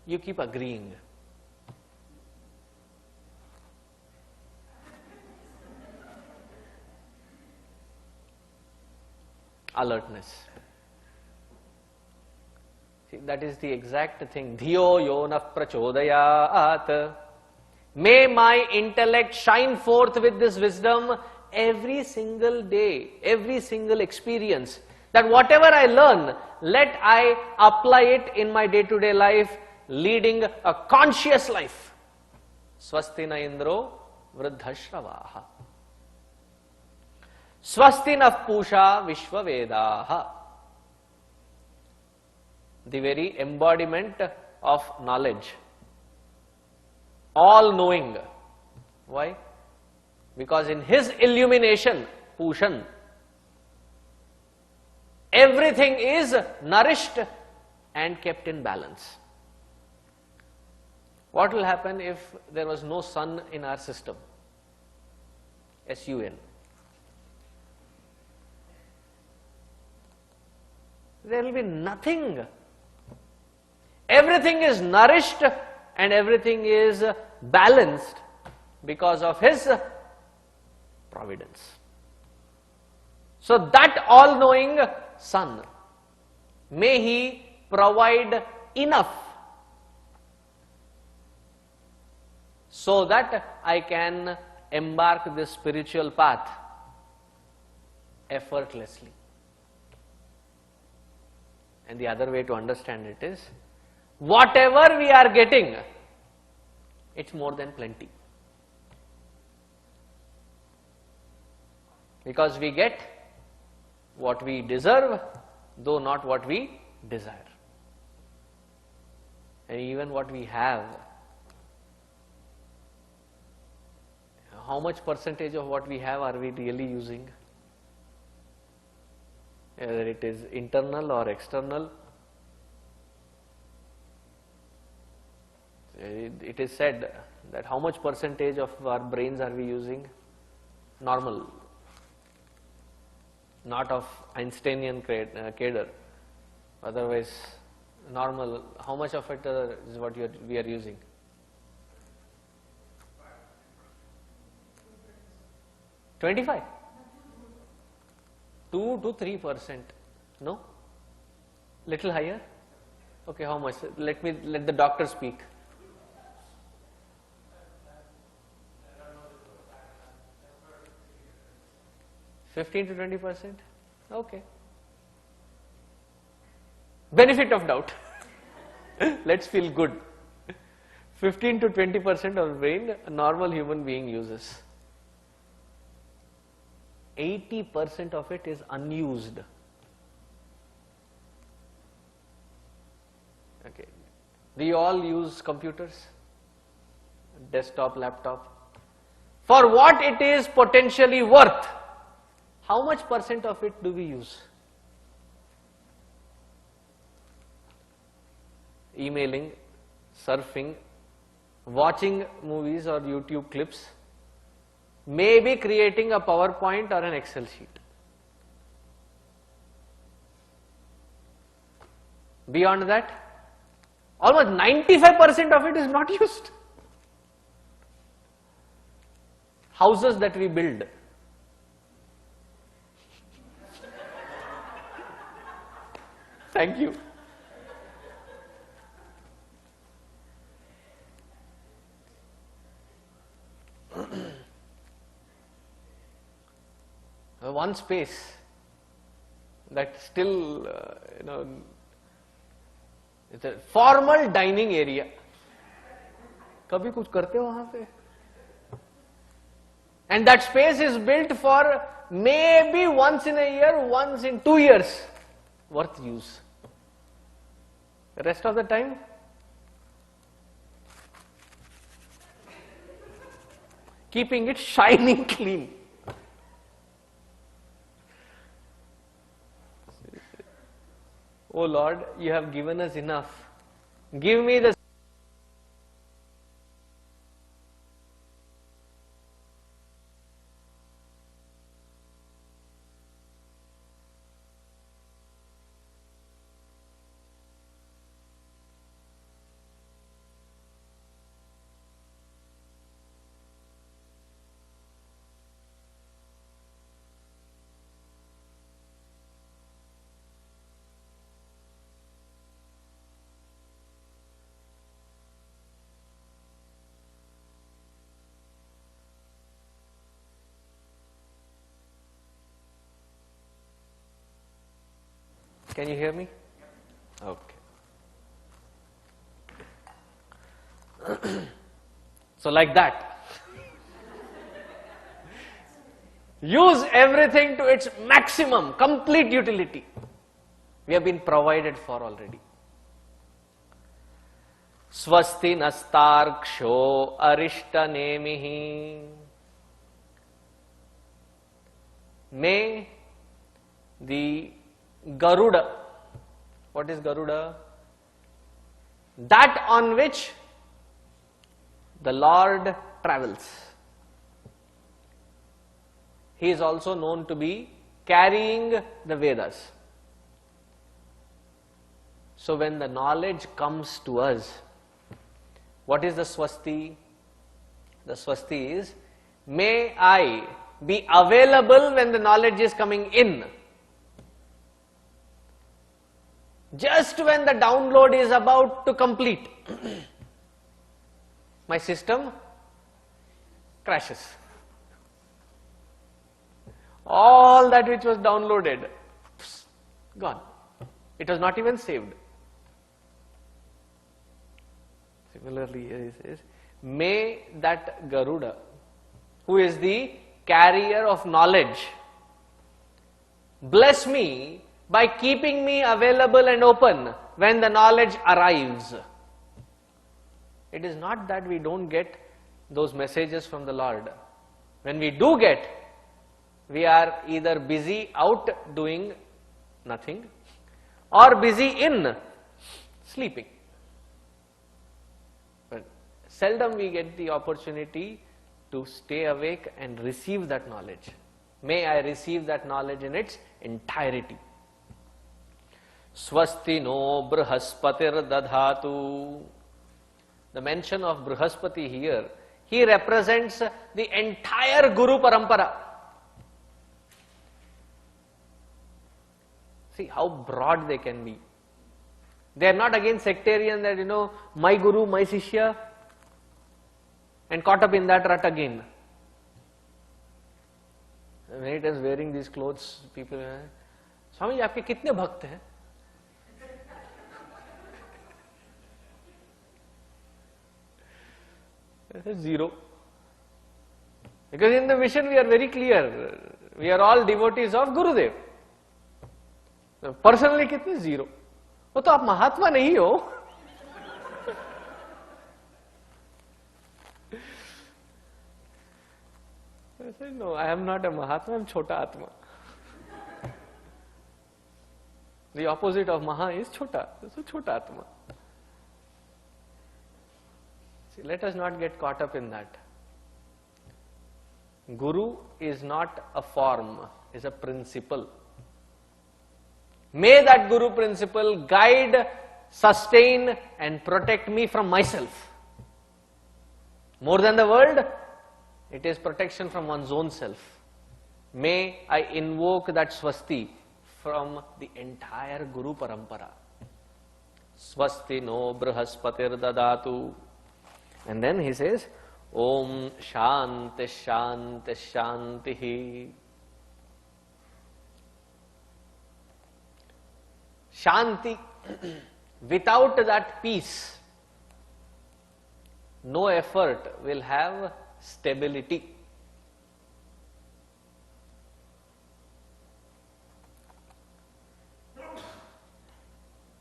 you keep agreeing. Alertness. See, that is the exact thing. Dhiyo yonah prachodayat. May my intellect shine forth with this wisdom every single day, every single experience. That whatever I learn, let I apply it in my day-to-day life, leading a conscious life. Swasti na indro vriddhashravaha. Swasti na pusha vishvavedaha. The very embodiment of knowledge. All knowing. Why? Because in his illumination, Pushan, everything is nourished and kept in balance. What will happen if there was no sun in our system? SUN. There will be nothing. Everything is nourished and everything is balanced because of his providence. So that all-knowing sun, may he provide enough so that I can embark this spiritual path effortlessly. And the other way to understand it is, whatever we are getting, it's more than plenty. Because we get what we deserve, though not what we desire. And even what we have, how much percentage of what we have are we really using? Whether it is internal or external. It is said that how much percentage of our brains are we using? Normal. Not of Einsteinian cadre. Otherwise, normal. How much of it is what we are using? 25? 2 to 3%. No? Little higher? Okay, how much? Let the doctor speak. 15 to 20%? Okay. Benefit of doubt. Let's feel good. 15 to 20% of brain a normal human being uses. 80% of it is unused. Okay. Do you all use computers? Desktop, laptop? for what it is potentially worth, how much % of it do we use? Emailing, surfing, watching movies or YouTube clips, maybe creating a PowerPoint or an Excel sheet. Beyond that, almost 95% of it is not used. Houses that we build. Thank you. One space that still, it's a formal dining area. कभी कुछ करते हो वहां पे? And that space is built for maybe once in a year, once in 2 years worth use. The rest of the time, keeping it shining clean. Oh Lord, you have given us enough. Give me the Can you hear me? Okay. So like that. Use everything to its maximum, complete utility. We have been provided for already. Swasti nastarksho arishta nemihi. May the Garuda. What is Garuda? That on which the Lord travels. He is also known to be carrying the Vedas. So when the knowledge comes to us, what is the Swasti? The Swasti is, may I be available when the knowledge is coming in. Just when the download is about to complete, my system crashes. All that which was downloaded, gone. It was not even saved. Similarly, he says, may that Garuda, who is the carrier of knowledge, bless me by keeping me available and open when the knowledge arrives. It is not that we don't get those messages from the Lord. When we do get, we are either busy out doing nothing or busy in sleeping. But seldom we get the opportunity to stay awake and receive that knowledge. May I receive that knowledge in its entirety. Swasti no Brihaspatir dadhatu. The mention of Brihaspati here, he represents the entire Guru Parampara. See how broad they can be. They are not again sectarian that, my Guru, my Shishya, and caught up in that rut again. Many times wearing these clothes, people, Swamiji, आपके कितने भक्त हैं? Zero. Because in the mission we are very clear. We are all devotees of Gurudev. Personally कितने? Zero. वो तो आप महात्मा नहीं हो. I said, no, I am not a Mahatma, I am Chota Atma. The opposite of Maha is Chota, so Chota Atma. See, let us not get caught up in that. Guru is not a form, is a principle. May that Guru principle guide, sustain and protect me from myself. More than the world, it is protection from one's own self. May I invoke that swasti from the entire Guru Parampara. Swasti no brahaspatir dadatu. And then he says, Om Shanti Shanti Shantihi. Shanti, without that peace, no effort will have stability.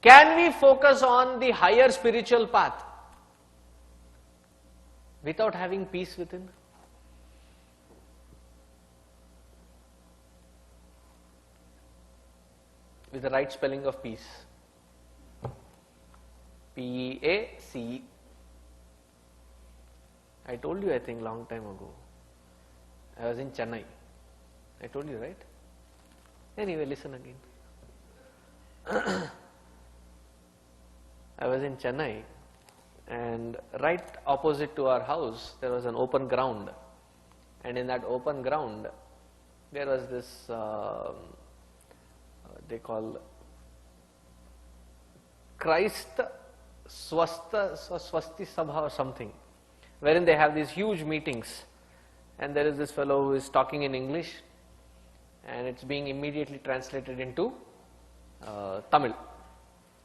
Can we focus on the higher spiritual path without having peace within? With the right spelling of peace. P-E-A-C-E. I told you, I think, long time ago. I was in Chennai. I told you, right? Anyway, listen again. I was in Chennai, and right opposite to our house, there was an open ground. And in that open ground, there was this, they call Christ Swasti Sabha or something, wherein they have these huge meetings, and there is this fellow who is talking in English, and it's being immediately translated into Tamil,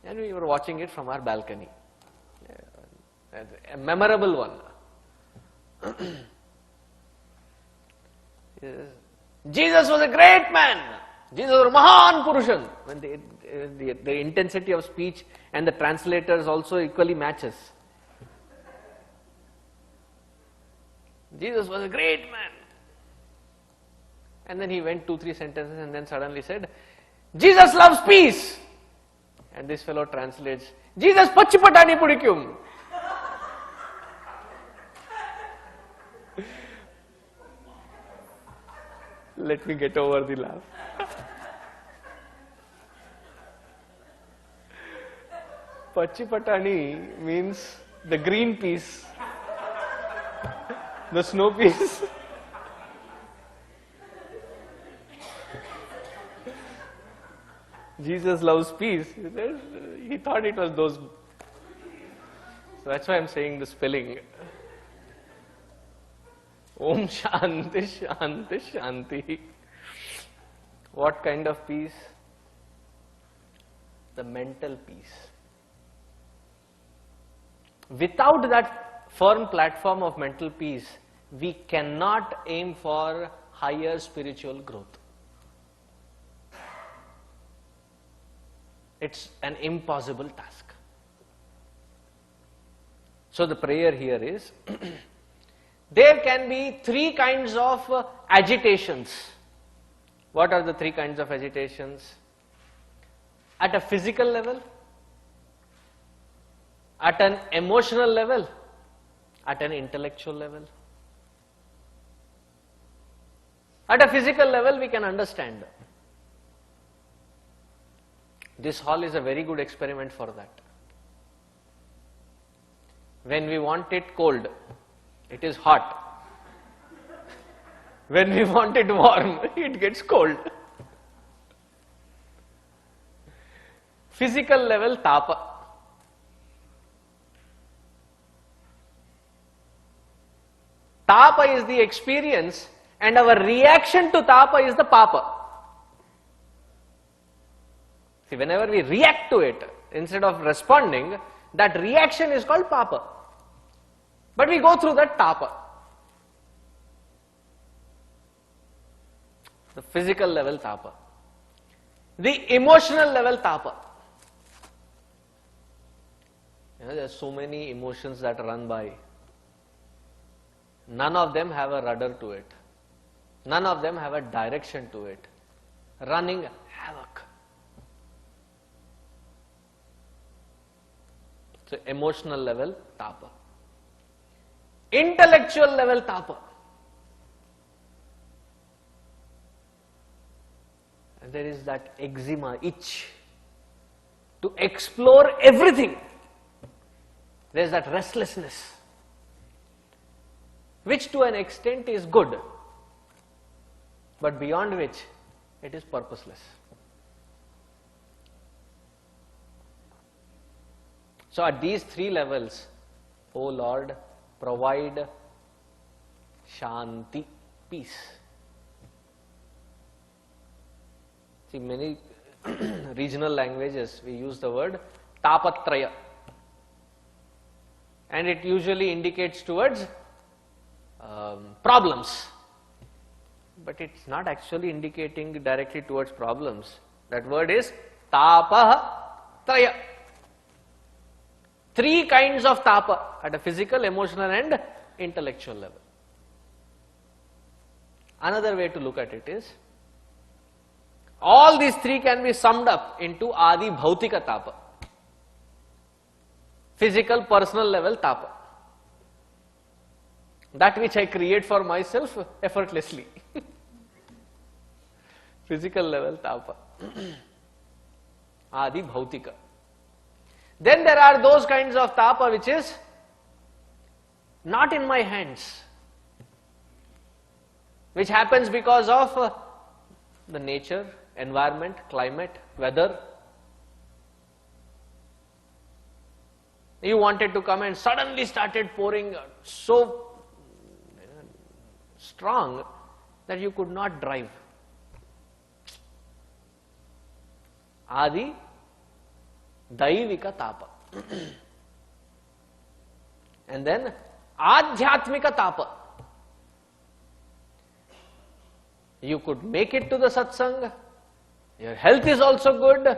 and we were watching it from our balcony. A memorable one. Jesus was a great man. Jesus was a Mahan Purushan. When the intensity of speech and the translators also equally matches. Jesus was a great man. And then he went 2-3 sentences and then suddenly said, Jesus loves peace. And this fellow translates, Jesus pachipatani pudikum. Let me get over the laugh. Pachipatani means the green piece, the snow piece. Jesus loves peace. He thought it was those. So that's why I'm saying the spelling. Om Shanti Shanti Shanti. What kind of peace? The mental peace. Without that firm platform of mental peace, we cannot aim for higher spiritual growth. It's an impossible task. So the prayer here is, there can be 3 kinds of agitations. What are the 3 kinds of agitations? At a physical level, at an emotional level, at an intellectual level. At a physical level, we can understand. This hall is a very good experiment for that. When we want it cold, it is hot. When we want it warm, it gets cold. Physical level, tapa. Tapa is the experience, and our reaction to tapa is the papa. See, whenever we react to it, instead of responding, that reaction is called papa. But we go through that tapa. The physical level tapa. The emotional level tapa. There are so many emotions that run by. None of them have a rudder to it. None of them have a direction to it. Running havoc. So emotional level, tapa. Intellectual level, tapa. And there is that eczema, itch, to explore everything. There is that restlessness, which to an extent is good, but beyond which it is purposeless. So at these three levels, O Lord, provide Shanti, peace. See, many regional languages, we use the word tapatraya. And it usually indicates towards problems. But it's not actually indicating directly towards problems. That word is tapatraya. Three kinds of tapa at a physical, emotional and intellectual level. Another way to look at it is, all these three can be summed up into Adi Bhautika tapa. Physical, personal level tapa. That which I create for myself effortlessly. Physical level tapa. Adi Bhautika. Then there are those kinds of tapa which is not in my hands, which happens because of the nature, environment, climate, weather. You wanted to come and suddenly started pouring so strong that you could not drive. Adi Daivika tapa. And then Adhyatmika tapa. You could make it to the satsang, your health is also good,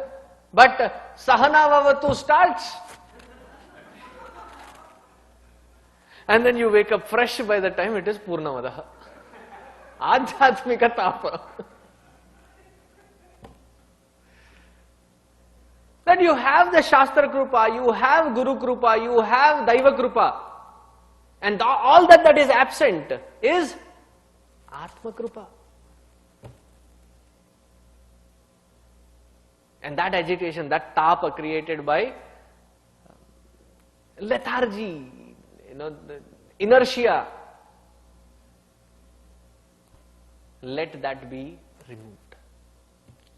but Sahana Vavatu starts. And then you wake up fresh by the time it is Purnamadaha. Adhyatmika tapa. That you have the Shastra Krupa, you have Guru Krupa, you have Daiva Krupa. And all that is absent is Atma Krupa. And that agitation, that tapa created by lethargy, the inertia, let that be removed.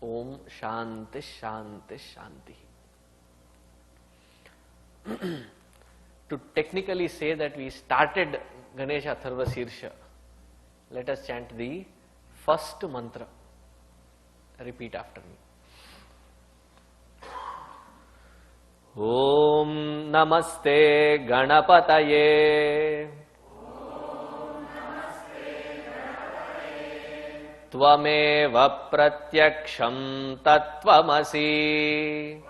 Om Shanti Shanti Shanti. To technically say that we started Ganesh Atharva Sheersha, let us chant the first mantra. Repeat after me. Om Namaste Ganapataye. Tvameva pratyaksham tattvamasi.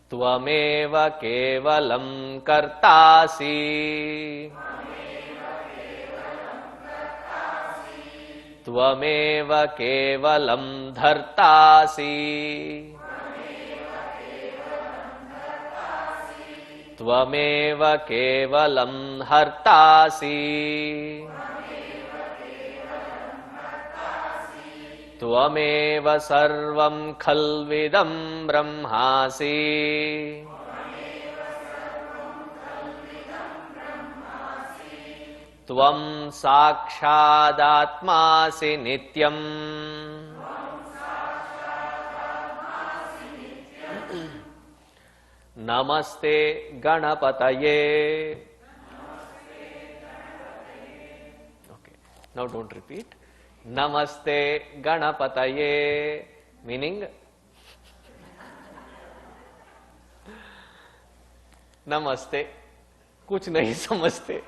Tvameva kevalam kartasi. Tvameva kevalam dhartasi. Tvameva kevalam hartasi. Tvameva sarvam khalvidam brahmasi. Tvam sakshadatmasi nityam. Namaste Ganapataye. Okay, now don't repeat. Namaste Ganapataye, meaning Namaste, कुछ नहीं समझते.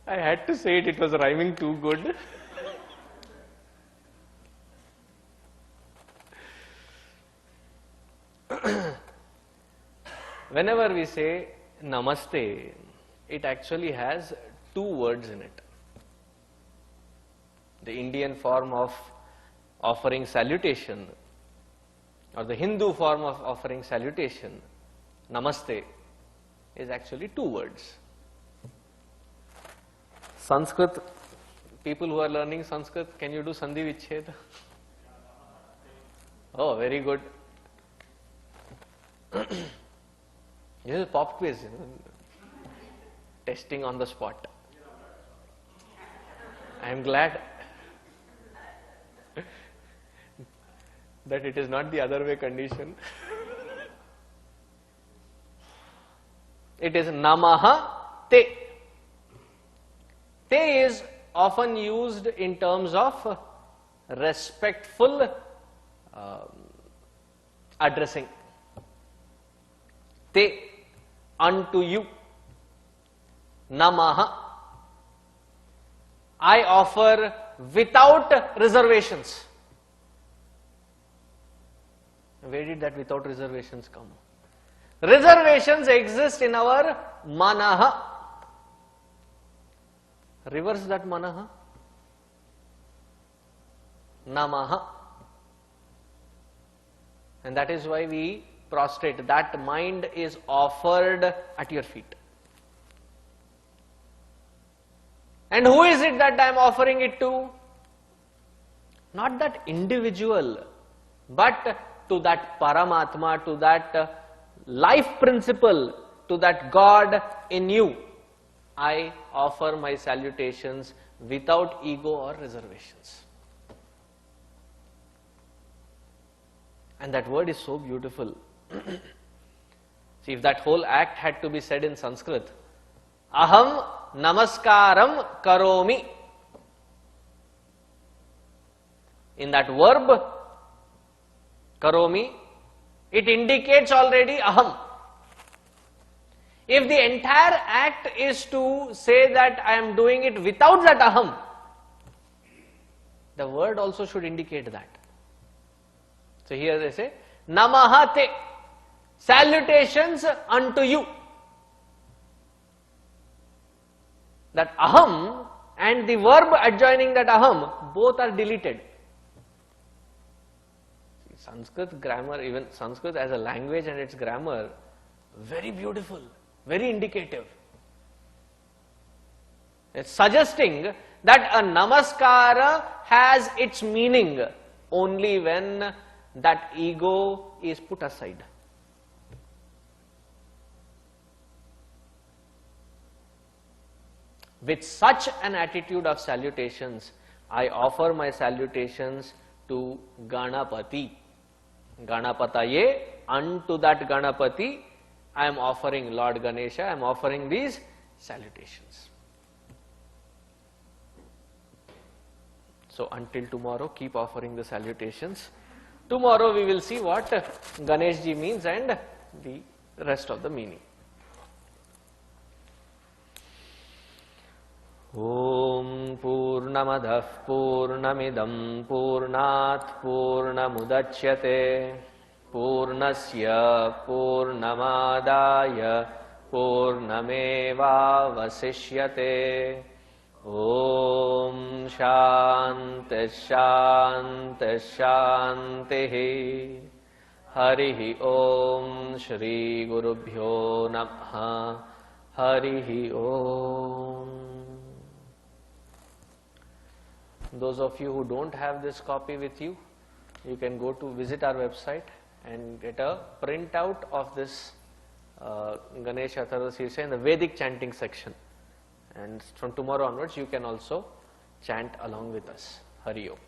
I had to say it, it was rhyming too good. whenever we say Namaste, it actually has two words in it. The Indian form of offering salutation, or the Hindu form of offering salutation, Namaste, is actually two words. Sanskrit, people who are learning Sanskrit, can you do Sandhi Vichhed? Oh, very good. This is pop quiz, testing on the spot. I am glad that it is not the other way condition. It is Namaha Te. Te is often used in terms of respectful addressing. Te, unto you. Namaha. I offer without reservations. Where did that without reservations come? Reservations exist in our manaha. Reverse that manaha. Namaha. And that is why we prostrate. That mind is offered at your feet. And who is it that I am offering it to? Not that individual, but to that Paramatma, to that life principle, to that God in you. I offer my salutations without ego or reservations. And that word is so beautiful. See, if that whole act had to be said in Sanskrit, Aham Namaskaram Karomi. In that verb, Karomi, it indicates already Aham. If the entire act is to say that I am doing it without that Aham, the word also should indicate that. So here they say, Namahate, salutations unto you. That Aham and the verb adjoining that Aham, both are deleted. Sanskrit grammar, even Sanskrit as a language and its grammar, very beautiful, very indicative. It's suggesting that a namaskara has its meaning only when that ego is put aside. With such an attitude of salutations, I offer my salutations to Ganapati. Ganapataye, unto that Ganapati, I am offering Lord Ganesha, I am offering these salutations. So until tomorrow, keep offering the salutations. Tomorrow we will see what Ganeshji means and the rest of the meaning. Om Purnamadah Purnamidam Purnat Purnamudachyate Purnasya Purnamadaya Purnameva Vasishyate. Om Shanti Shanti Shanti. Harihi Om Shri Gurubhyo Namaha. Harihi Om. Those of you who don't have this copy with you, you can go to visit our website and get a printout of this Ganesh Atharva Sheershopanishad in the Vedic chanting section. And from tomorrow onwards, you can also chant along with us. Hari Om.